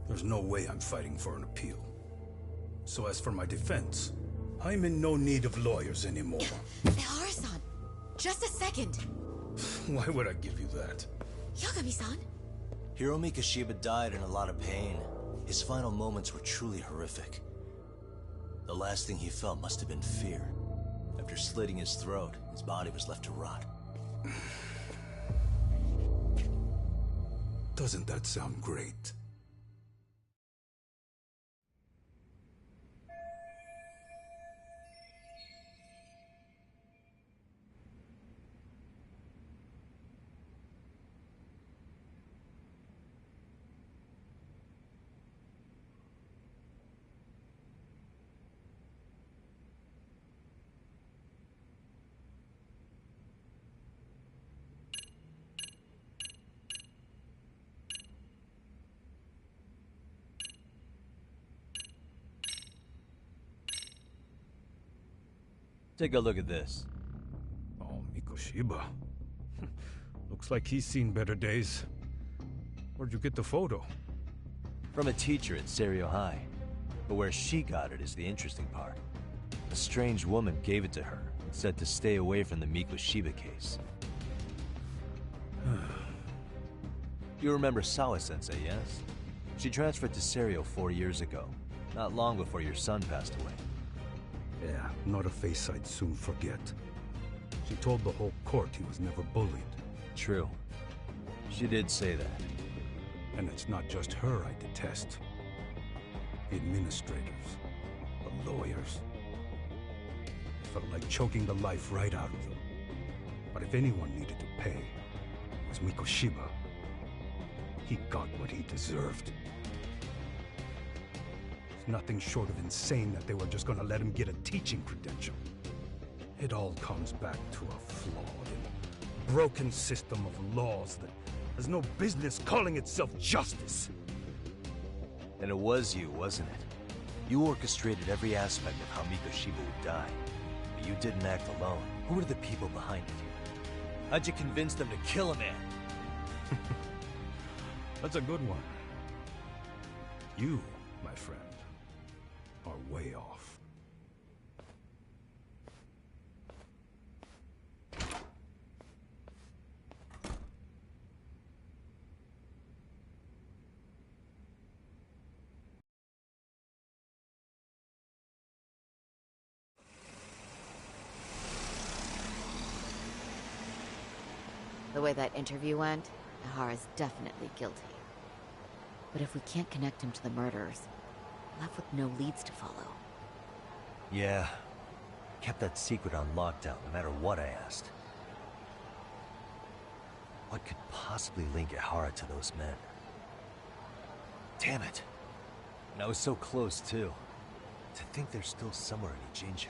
Speaker 13: There's no way I'm fighting for an appeal. So as for my defense, I'm in no need of lawyers anymore.
Speaker 8: Ehara-san, just a second.
Speaker 13: Why would I give you that?
Speaker 8: Yagami-san?
Speaker 6: Hiro Mikoshiba died in a lot of pain. His final moments were truly horrific. The last thing he felt must have been fear. After slitting his throat, his body was left to rot.
Speaker 13: Doesn't that sound great?
Speaker 6: Take a look at this.
Speaker 13: Oh, Mikoshiba. Looks like he's seen better days. Where'd you get the photo?
Speaker 6: From a teacher at Serio High. But where she got it is the interesting part. A strange woman gave it to her and said to stay away from the Mikoshiba case. You remember Sawa-sensei, yes? She transferred to Serio 4 years ago, not long before your son passed away.
Speaker 13: Yeah, not a face I'd soon forget. She told the whole court he was never bullied.
Speaker 6: True. She did say that.
Speaker 13: And it's not just her I detest. The administrators, the lawyers. It felt like choking the life right out of them. But if anyone needed to pay, it was Mikoshiba. He got what he deserved. It's nothing short of insane that they were just gonna let him get a teaching credential. It all comes back to a flawed and broken system of laws that has no business calling itself justice.
Speaker 6: And it was you, wasn't it? You orchestrated every aspect of how Mikoshiba would die. But you didn't act alone. Who were the people behind it? How'd you convince them to kill a man?
Speaker 13: That's a good one. You, my friend, are way off.
Speaker 11: The way that interview went, Ihara's definitely guilty. But if we can't connect him to the murderers, we're left with no leads to follow.
Speaker 6: Yeah. Kept that secret on lockdown, no matter what I asked. What could possibly link Ihara to those men? Damn it. And I was so close, too. To think they're still somewhere in Ijincho.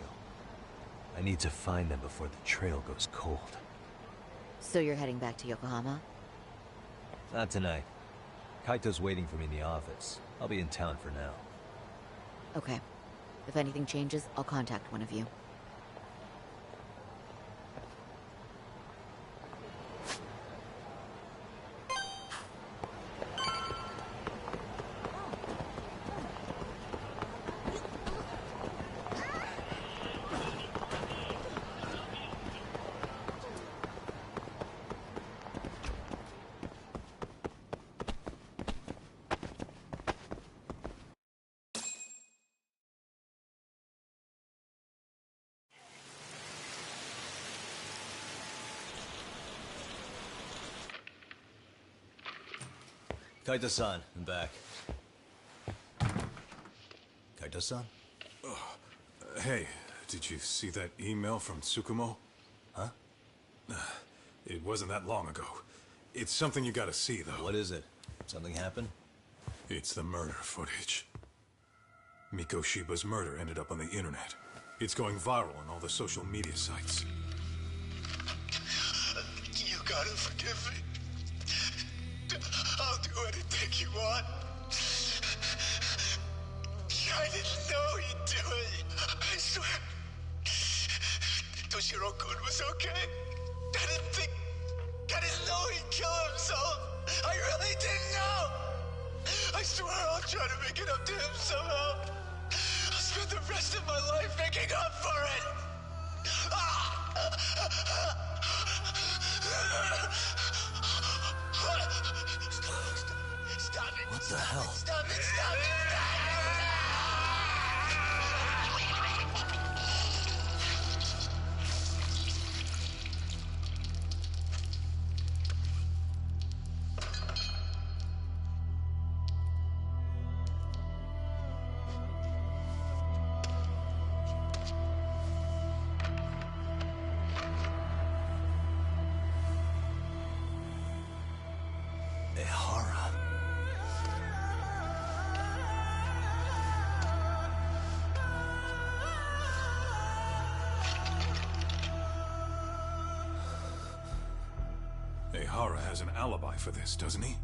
Speaker 6: I need to find them before the trail goes cold.
Speaker 11: So you're heading back to Yokohama?
Speaker 6: Not tonight. Kaito's waiting for me in the office. I'll be in town for now.
Speaker 11: Okay. If anything changes, I'll contact one of you.
Speaker 6: Kaito-san, I'm back. Kaito-san?
Speaker 3: Hey, did you see that email from Tsukumo?
Speaker 6: Huh?
Speaker 3: It wasn't that long ago. It's something you gotta see, though.
Speaker 6: What is it? Something happened?
Speaker 3: It's the murder footage. Mikoshiba's murder ended up on the internet. It's going viral on all the social media sites.
Speaker 9: You gotta forgive me. I'll do anything you want. I didn't know he'd do it. I swear. Toshiro-kun was okay. I didn't know he'd kill himself. I really didn't know. I swear I'll try to make it up to him somehow. I'll spend the rest of my life making up for it. Stop it.
Speaker 6: What the hell?
Speaker 9: Stop it. Stop it.
Speaker 3: Ihara has an alibi for this, doesn't he?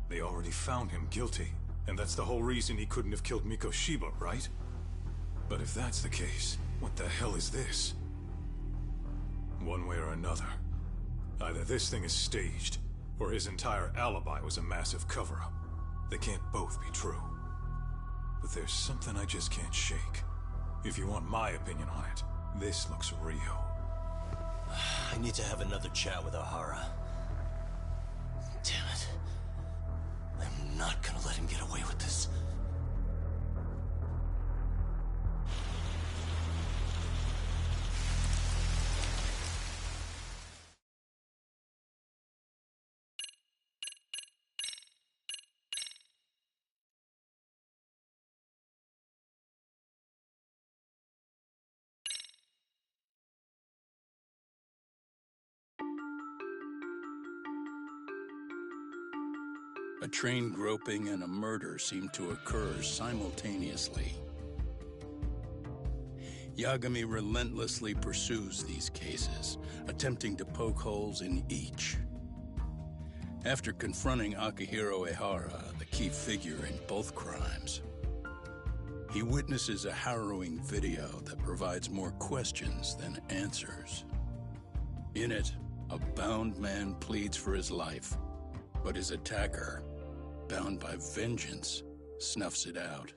Speaker 3: They already found him guilty, and that's the whole reason he couldn't have killed Mikoshiba, right? But if that's the case, What the hell is this? One way or another, either this thing is staged, or his entire alibi was a massive cover-up. They can't both be true. But there's something I just can't shake. If you want my opinion on it, this looks real.
Speaker 14: I need to have another chat with O'Hara. Damn it. I'm not gonna let him get away with this.
Speaker 12: A train groping and a murder seem to occur simultaneously. Yagami relentlessly pursues these cases, attempting to poke holes in each. After confronting Akihiro Ehara, the key figure in both crimes, he witnesses a harrowing video that provides more questions than answers. In it, a bound man pleads for his life, but his attacker, bound by vengeance, snuffs it out.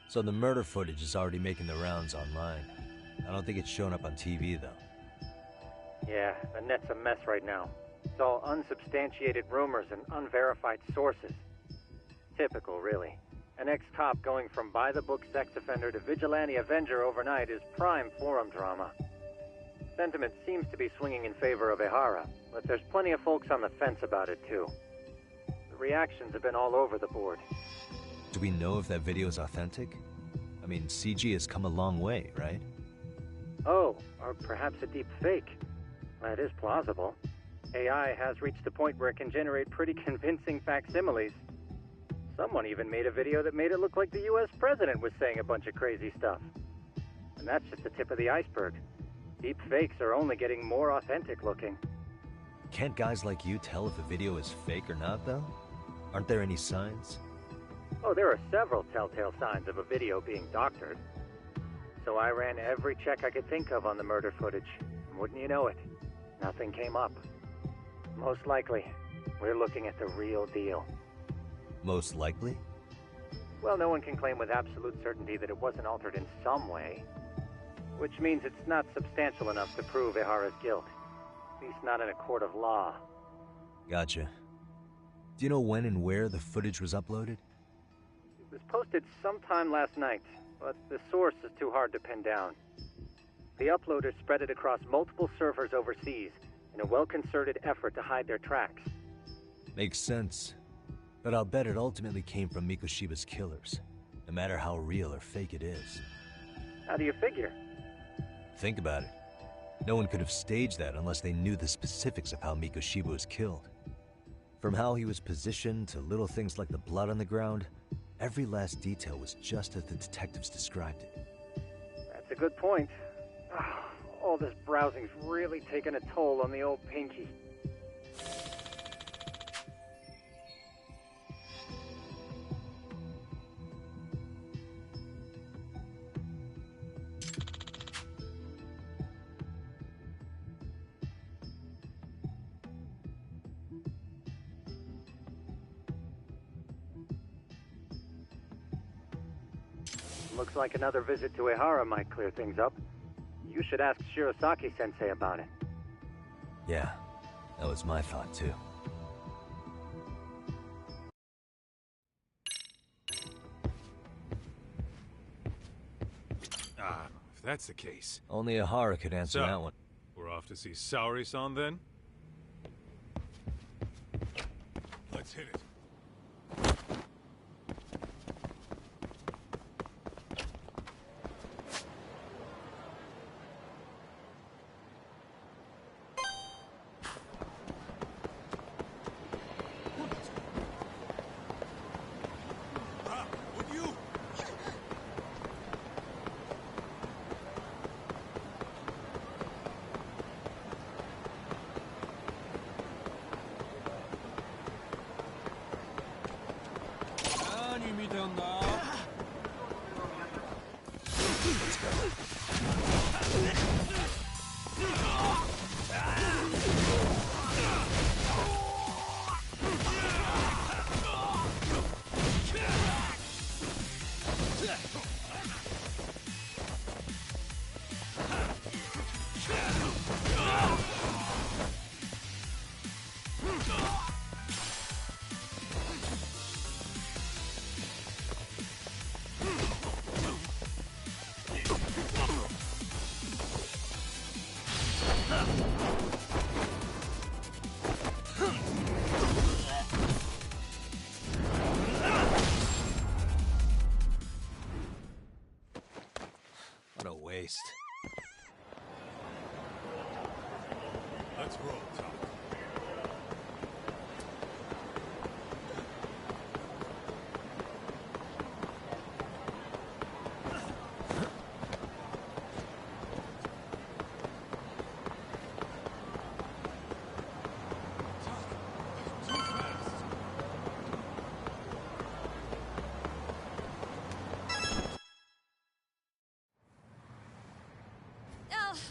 Speaker 6: So the murder footage is already making the rounds online. I don't think it's showing up on TV, though.
Speaker 2: Yeah, the net's a mess right now. It's all unsubstantiated rumors and unverified sources. Typical, really. An ex-cop going from by-the-book sex offender to vigilante avenger overnight is prime forum drama. Sentiment seems to be swinging in favor of Ehara, but there's plenty of folks on the fence about it, too. The reactions have been all over the board.
Speaker 6: Do we know if that video is authentic? I mean, CG has come a long way, right?
Speaker 2: Oh, or perhaps a deep fake. That is plausible. AI has reached the point where it can generate pretty convincing facsimiles. Someone even made a video that made it look like the US president was saying a bunch of crazy stuff. And that's just the tip of the iceberg. Deep fakes are only getting more authentic looking.
Speaker 6: Can't guys like you tell if a video is fake or not, though? Aren't there any signs?
Speaker 2: Oh, there are several telltale signs of a video being doctored. So I ran every check I could think of on the murder footage. And wouldn't you know it, nothing came up. Most likely, we're looking at the real deal.
Speaker 6: Most likely?
Speaker 2: Well, no one can claim with absolute certainty that it wasn't altered in some way. Which means it's not substantial enough to prove Ehara's guilt. At least not in a court of law.
Speaker 6: Gotcha. Do you know when and where the footage was uploaded?
Speaker 2: It was posted sometime last night, but the source is too hard to pin down. The uploaders spread it across multiple servers overseas in a well-concerted effort to hide their tracks.
Speaker 6: Makes sense. But I'll bet it ultimately came from Mikoshiba's killers, no matter how real or fake it is.
Speaker 2: How do you figure?
Speaker 6: Think about it. No one could have staged that unless they knew the specifics of how Mikoshiba was killed. From how he was positioned to little things like the blood on the ground, every last detail was just as the detectives described it.
Speaker 2: That's a good point. All this browsing's really taken a toll on the old pinky. Looks like another visit to Ehara might clear things up. You should ask Shirosaki-sensei about it.
Speaker 6: Yeah, that was my thought too.
Speaker 3: If that's the case...
Speaker 6: Only Ehara could answer that one.
Speaker 3: We're off to see Saori-san then? Let's hit it.
Speaker 6: Christ.
Speaker 3: Let's roll, Tom.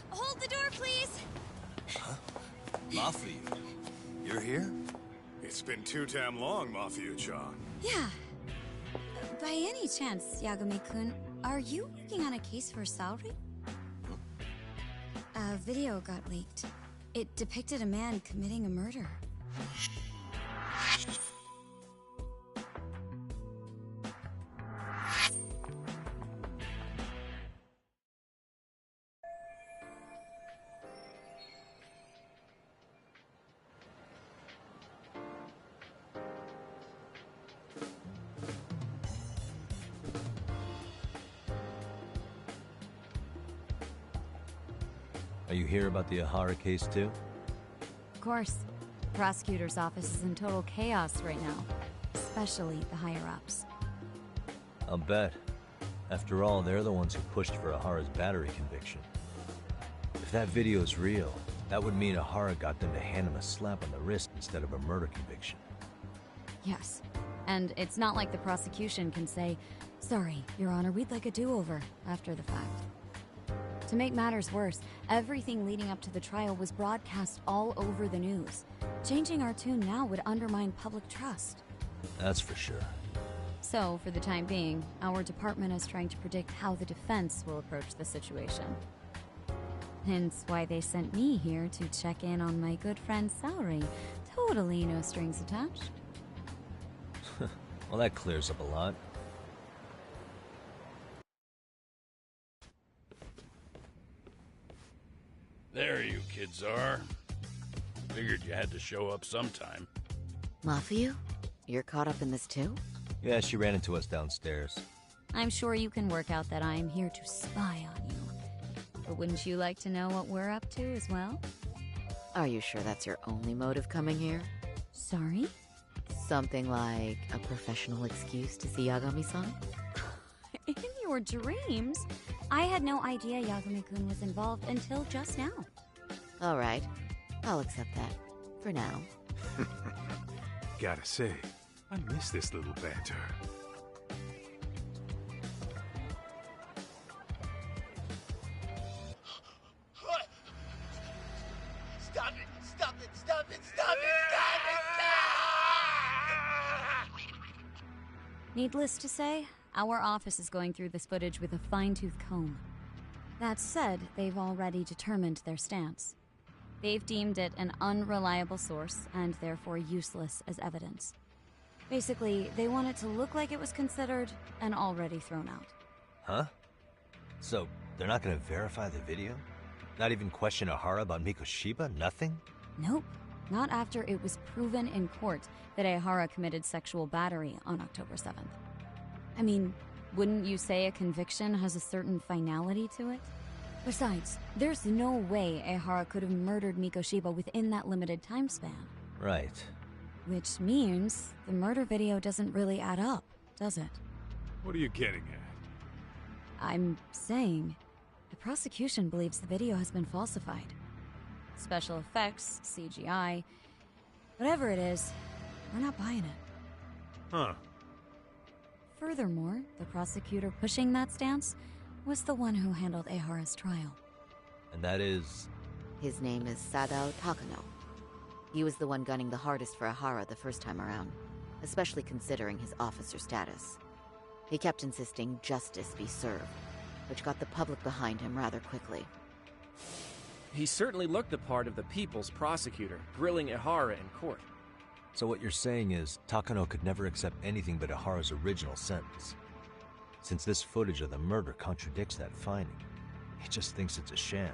Speaker 15: Hold the door, please!
Speaker 9: Huh? Mafia, you're here?
Speaker 3: It's been too damn long, Mafia-chan.
Speaker 15: Yeah. By any chance, Yagami-kun, are you working on a case for Saori? A video got leaked. It depicted a man committing a murder.
Speaker 6: Are you here about the Ahara case too?
Speaker 15: Of course. The prosecutor's office is in total chaos right now. Especially the higher-ups.
Speaker 6: I'll bet. After all, they're the ones who pushed for Ahara's battery conviction. If that video's real, that would mean Ahara got them to hand him a slap on the wrist instead of a murder conviction.
Speaker 15: Yes. And it's not like the prosecution can say, "Sorry, Your Honor, we'd like a do-over," after the fact. To make matters worse, everything leading up to the trial was broadcast all over the news. Changing our tune now would undermine public trust.
Speaker 6: That's for sure.
Speaker 15: So, for the time being, our department is trying to predict how the defense will approach the situation. Hence why they sent me here to check in on my good friend Saori. Totally no strings attached.
Speaker 6: Well, that clears up a lot.
Speaker 12: There you kids are. Figured you had to show up sometime.
Speaker 11: Mafia? You're caught up in this too?
Speaker 6: Yeah, she ran into us downstairs.
Speaker 15: I'm sure you can work out that I'm here to spy on you. But wouldn't you like to know what we're up to as well?
Speaker 11: Are you sure that's your only motive coming here?
Speaker 15: Sorry?
Speaker 11: Something like a professional excuse to see Yagami-san?
Speaker 15: In your dreams? I had no idea Yagami-kun was involved until just now.
Speaker 11: Alright, I'll accept that. For now.
Speaker 3: Gotta say, I miss this little banter.
Speaker 9: Stop it! Stop it! Stop it! Stop it!
Speaker 15: Needless to say, our office is going through this footage with a fine-tooth comb. That said, they've already determined their stance. They've deemed it an unreliable source and therefore useless as evidence. Basically, they want it to look like it was considered and already thrown out.
Speaker 6: Huh? So, they're not gonna verify the video? Not even question Ahara about Mikoshiba? Nothing?
Speaker 15: Nope. Not after it was proven in court that Ahara committed sexual battery on October 7th. I mean, wouldn't you say a conviction has a certain finality to it? Besides, there's no way Ahara could have murdered Mikoshiba within that limited time span.
Speaker 6: Right.
Speaker 15: Which means the murder video doesn't really add up, does it?
Speaker 3: What are you getting at?
Speaker 15: I'm saying the prosecution believes the video has been falsified. Special effects, CGI, whatever it is, we're not buying it.
Speaker 3: Huh.
Speaker 15: Furthermore, the prosecutor pushing that stance was the one who handled Ahara's trial.
Speaker 6: And that is?
Speaker 11: His name is Sadao Takano. He was the one gunning the hardest for Ahara the first time around, especially considering his officer status. He kept insisting justice be served, which got the public behind him rather quickly.
Speaker 10: He certainly looked the part of the people's prosecutor, grilling Ahara in court.
Speaker 6: So what you're saying is, Takano could never accept anything but Ahara's original sentence. Since this footage of the murder contradicts that finding, he just thinks it's a sham.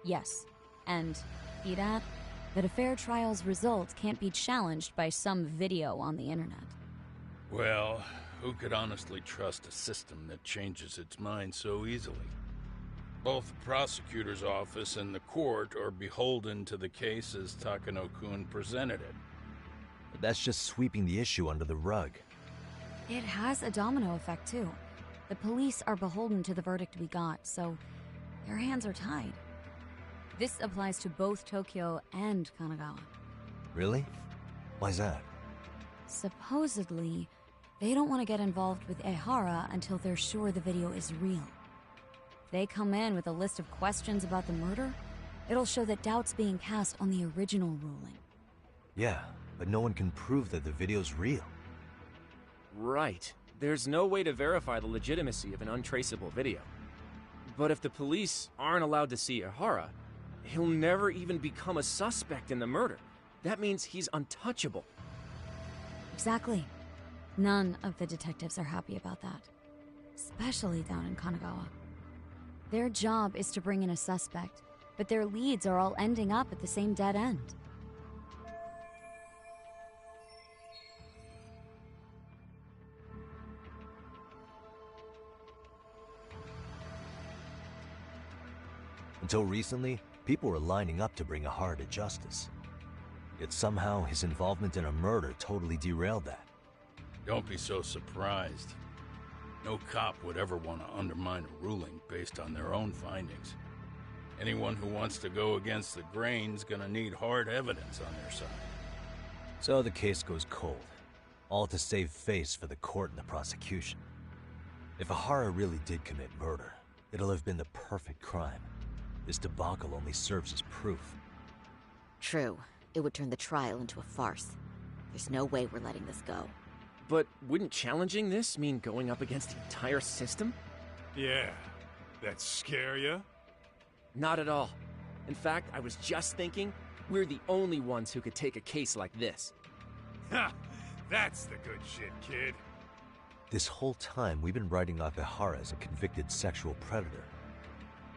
Speaker 15: Yes, and, Edad, that a fair trial's result can't be challenged by some video on the internet.
Speaker 12: Well, who could honestly trust a system that changes its mind so easily? Both the prosecutor's office and the court are beholden to the case as Takano-kun presented it.
Speaker 6: But that's just sweeping the issue under the rug.
Speaker 15: It has a domino effect, too. The police are beholden to the verdict we got, so their hands are tied. This applies to both Tokyo and Kanagawa.
Speaker 6: Really? Why's that?
Speaker 15: Supposedly, they don't want to get involved with Ehara until they're sure the video is real. If they come in with a list of questions about the murder, it'll show that doubt's being cast on the original ruling.
Speaker 6: Yeah, but no one can prove that the video's real.
Speaker 10: Right. There's no way to verify the legitimacy of an untraceable video. But if the police aren't allowed to see Ehara, he'll never even become a suspect in the murder. That means he's untouchable.
Speaker 15: Exactly. None of the detectives are happy about that. Especially down in Kanagawa. Their job is to bring in a suspect, but their leads are all ending up at the same dead end.
Speaker 6: Until recently, people were lining up to bring Ehara to justice. Yet somehow his involvement in a murder totally derailed that.
Speaker 12: Don't be so surprised. No cop would ever want to undermine a ruling based on their own findings. Anyone who wants to go against the grain's gonna need hard evidence on their side.
Speaker 6: So the case goes cold, all to save face for the court and the prosecution. If Ehara really did commit murder, it'll have been the perfect crime. This debacle only serves as proof.
Speaker 11: True. It would turn the trial into a farce. There's no way we're letting this go.
Speaker 10: But wouldn't challenging this mean going up against the entire system?
Speaker 3: Yeah. That scare ya?
Speaker 10: Not at all. In fact, I was just thinking, we're the only ones who could take a case like this.
Speaker 3: Ha! That's the good shit, kid.
Speaker 6: This whole time, we've been writing off Ehara as a convicted sexual predator.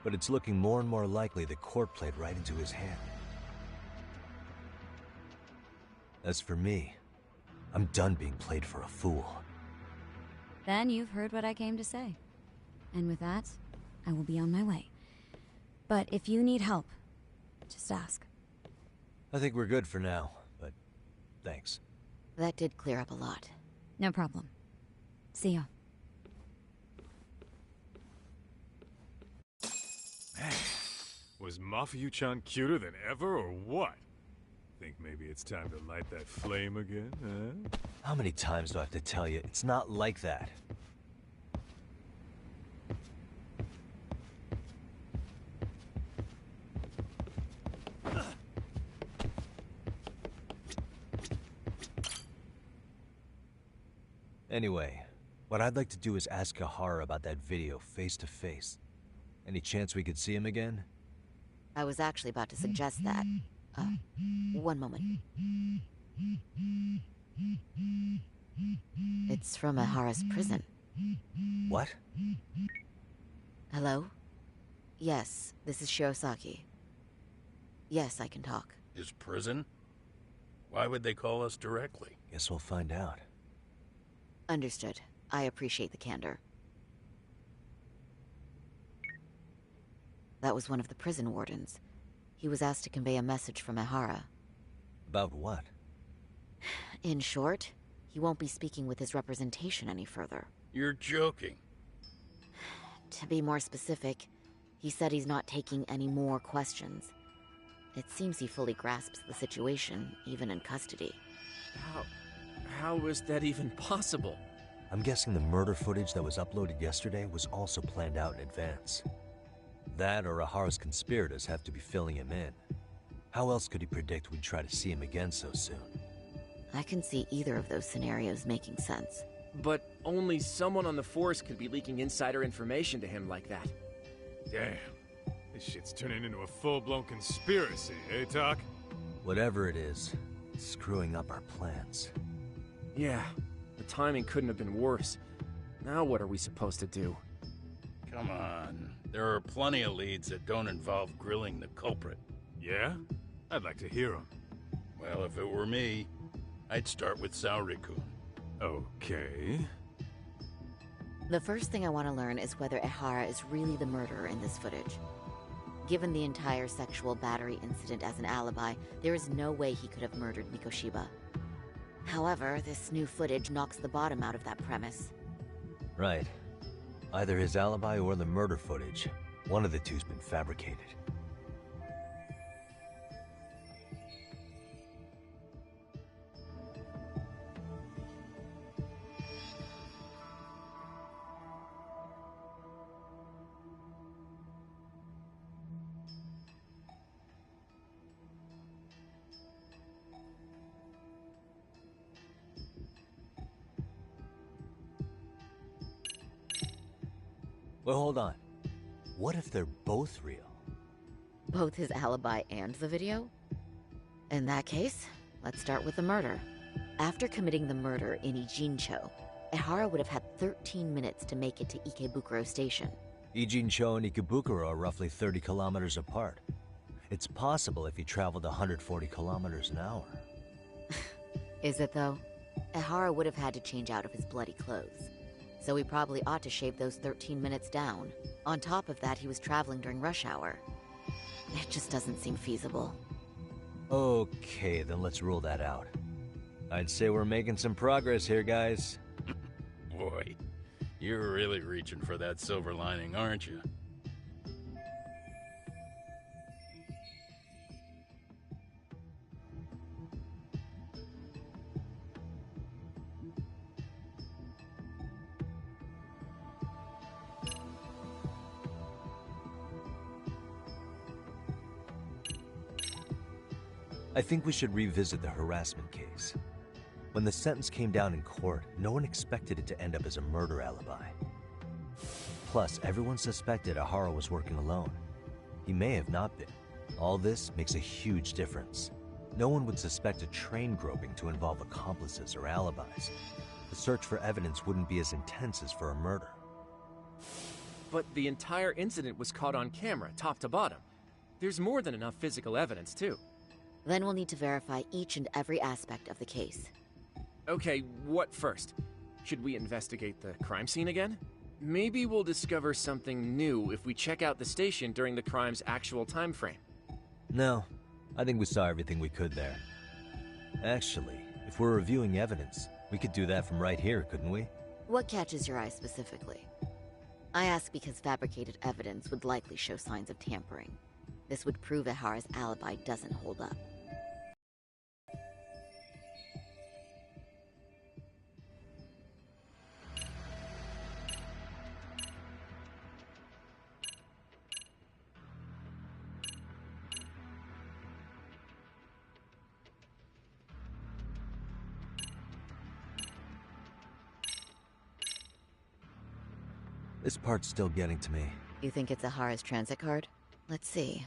Speaker 6: But it's looking more and more likely the court played right into his hand. As for me, I'm done being played for a fool.
Speaker 15: Then you've heard what I came to say. And with that, I will be on my way. But if you need help, just ask.
Speaker 6: I think we're good for now, but thanks.
Speaker 11: That did clear up a lot.
Speaker 15: No problem. See ya.
Speaker 3: Man, was Mafuyu-chan cuter than ever, or what? Think maybe it's time to light that flame again, huh?
Speaker 6: How many times do I have to tell you? It's not like that. Anyway, what I'd like to do is ask Ehara about that video face to face. Any chance we could see him again?
Speaker 11: I was actually about to suggest that. One moment. It's from Ehara's prison.
Speaker 6: What?
Speaker 11: Hello? Yes, this is Shirosaki. Yes, I can talk.
Speaker 12: His prison? Why would they call us directly?
Speaker 6: Guess we'll find out.
Speaker 11: Understood. I appreciate the candor. That was one of the prison wardens. He was asked to convey a message from Ehara.
Speaker 6: About what?
Speaker 11: In short, he won't be speaking with his representation any further.
Speaker 12: You're joking.
Speaker 11: To be more specific, he said he's not taking any more questions. It seems he fully grasps the situation, even in custody.
Speaker 10: How is that even possible?
Speaker 6: I'm guessing the murder footage that was uploaded yesterday was also planned out in advance. That or Ehara's conspirators have to be filling him in. How else could he predict we'd try to see him again so soon?
Speaker 11: I can see either of those scenarios making sense.
Speaker 10: But only someone on the force could be leaking insider information to him like that.
Speaker 3: Damn. This shit's turning into a full-blown conspiracy, eh, Doc?
Speaker 6: Whatever it is, it's screwing up our plans.
Speaker 10: Yeah, the timing couldn't have been worse. Now what are we supposed to do?
Speaker 12: Come on. There are plenty of leads that don't involve grilling the culprit.
Speaker 3: Yeah? I'd like to hear them.
Speaker 12: Well, if it were me, I'd start with Saori-kun.
Speaker 3: Okay.
Speaker 11: The first thing I want to learn is whether Ehara is really the murderer in this footage. Given the entire sexual battery incident as an alibi, there is no way he could have murdered Mikoshiba. However, this new footage knocks the bottom out of that premise.
Speaker 6: Right. Either his alibi or the murder footage. One of the two's been fabricated. Well, hold on. What if they're both real?
Speaker 11: Both his alibi and the video? In that case, let's start with the murder. After committing the murder in Ijincho, Ehara would have had 13 minutes to make it to Ikebukuro Station.
Speaker 6: Ijincho and Ikebukuro are roughly 30 kilometers apart. It's possible if he traveled 140 kilometers an hour.
Speaker 11: Is it, though? Ehara would have had to change out of his bloody clothes. So he probably ought to shave those 13 minutes down. On top of that, he was traveling during rush hour. It just doesn't seem feasible.
Speaker 6: Okay, then let's rule that out. I'd say we're making some progress here, guys.
Speaker 12: Boy, you're really reaching for that silver lining, aren't you?
Speaker 6: I think we should revisit the harassment case. When the sentence came down in court, no one expected it to end up as a murder alibi. Plus, everyone suspected Ehara was working alone. He may have not been. All this makes a huge difference. No one would suspect a train groping to involve accomplices or alibis. The search for evidence wouldn't be as intense as for a murder.
Speaker 10: But the entire incident was caught on camera, top to bottom. There's more than enough physical evidence, too.
Speaker 11: Then we'll need to verify each and every aspect of the case.
Speaker 10: Okay, what first? Should we investigate the crime scene again? Maybe we'll discover something new if we check out the station during the crime's actual time frame.
Speaker 6: No, I think we saw everything we could there. Actually, if we're reviewing evidence, we could do that from right here, couldn't we?
Speaker 11: What catches your eye specifically? I ask because fabricated evidence would likely show signs of tampering. This would prove Ehara's alibi doesn't hold up.
Speaker 6: This part's still getting to me.
Speaker 11: You think it's Ehara's transit card? Let's see.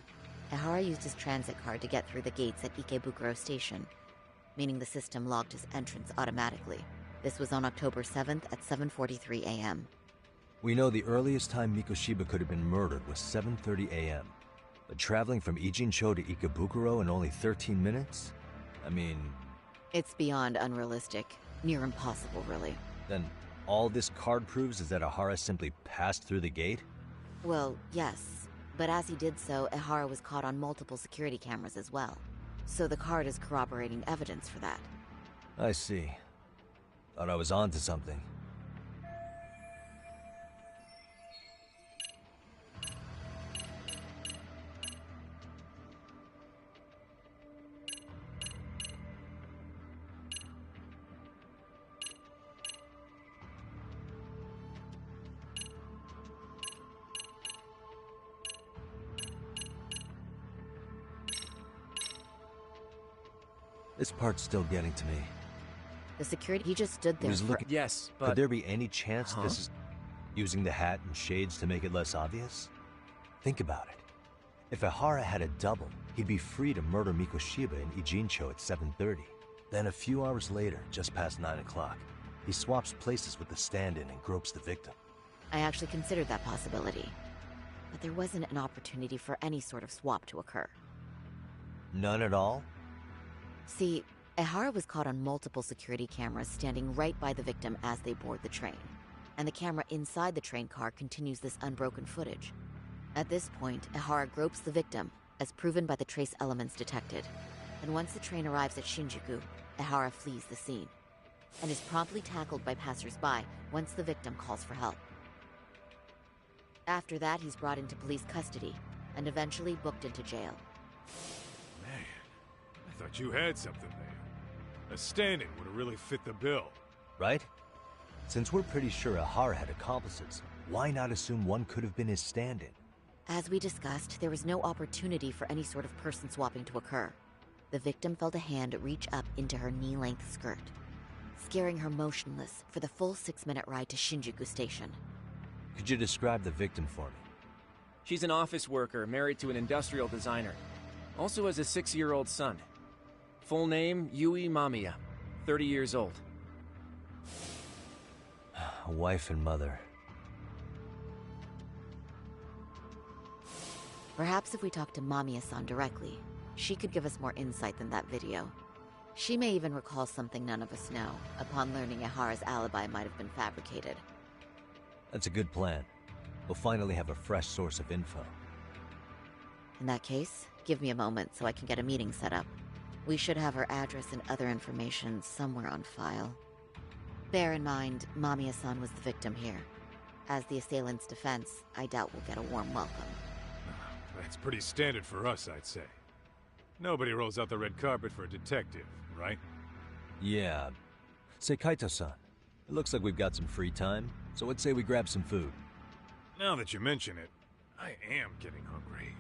Speaker 11: Ehara used his transit card to get through the gates at Ikebukuro Station, meaning the system logged his entrance automatically. This was on October 7th at 7:43 a.m.
Speaker 6: We know the earliest time Mikoshiba could have been murdered was 7:30 a.m. But traveling from Ijincho to Ikebukuro in only 13 minutes? I mean...
Speaker 11: It's beyond unrealistic. Near impossible, really.
Speaker 6: Then all this card proves is that Ehara simply passed through the gate?
Speaker 11: Well, yes. But as he did so, Ehara was caught on multiple security cameras as well. So the card is corroborating evidence for that.
Speaker 6: I see. Thought I was onto something. This part's still getting to me.
Speaker 11: The security, he just stood there for...
Speaker 10: Yes, but...
Speaker 6: Could there be any chance this is using the hat and shades to make it less obvious? Think about it. If Ehara had a double, he'd be free to murder Mikoshiba in Ijincho at 7:30. Then a few hours later, just past 9 o'clock, he swaps places with the stand-in and gropes the victim.
Speaker 11: I actually considered that possibility. But there wasn't an opportunity for any sort of swap to occur.
Speaker 6: None at all?
Speaker 11: See, Ehara was caught on multiple security cameras standing right by the victim as they board the train. and the camera inside the train car continues this unbroken footage. At this point, Ehara gropes the victim, as proven by the trace elements detected. And once the train arrives at Shinjuku, Ehara flees the scene, and is promptly tackled by passers-by once the victim calls for help. After that, he's brought into police custody, and eventually booked into jail.
Speaker 3: Man, I thought you had something there. A stand-in would have really fit the bill.
Speaker 6: Right? Since we're pretty sure Ehara had accomplices, why not assume one could have been his stand-in?
Speaker 11: As we discussed, there was no opportunity for any sort of person swapping to occur. The victim felt a hand reach up into her knee-length skirt, scaring her motionless for the full 6-minute ride to Shinjuku Station.
Speaker 6: Could you describe the victim for me?
Speaker 10: She's an office worker married to an industrial designer. Also has a 6-year-old son. Full name, Yui Mamiya, 30 years old.
Speaker 6: A wife and mother.
Speaker 11: Perhaps if we talk to Mamiya-san directly, she could give us more insight than that video. She may even recall something none of us know, upon learning Ehara's alibi might have been fabricated.
Speaker 6: That's a good plan. We'll finally have a fresh source of info.
Speaker 11: In that case, give me a moment so I can get a meeting set up. We should have her address and other information somewhere on file. Bear in mind, Mamiya-san was the victim here. As the assailant's defense, I doubt we'll get a warm welcome.
Speaker 3: That's pretty standard for us, I'd say. Nobody rolls out the red carpet for a detective, right?
Speaker 6: Yeah. Say, Kaito-san, it looks like we've got some free time, so I'd say we grab some food.
Speaker 3: Now that you mention it, I am getting hungry.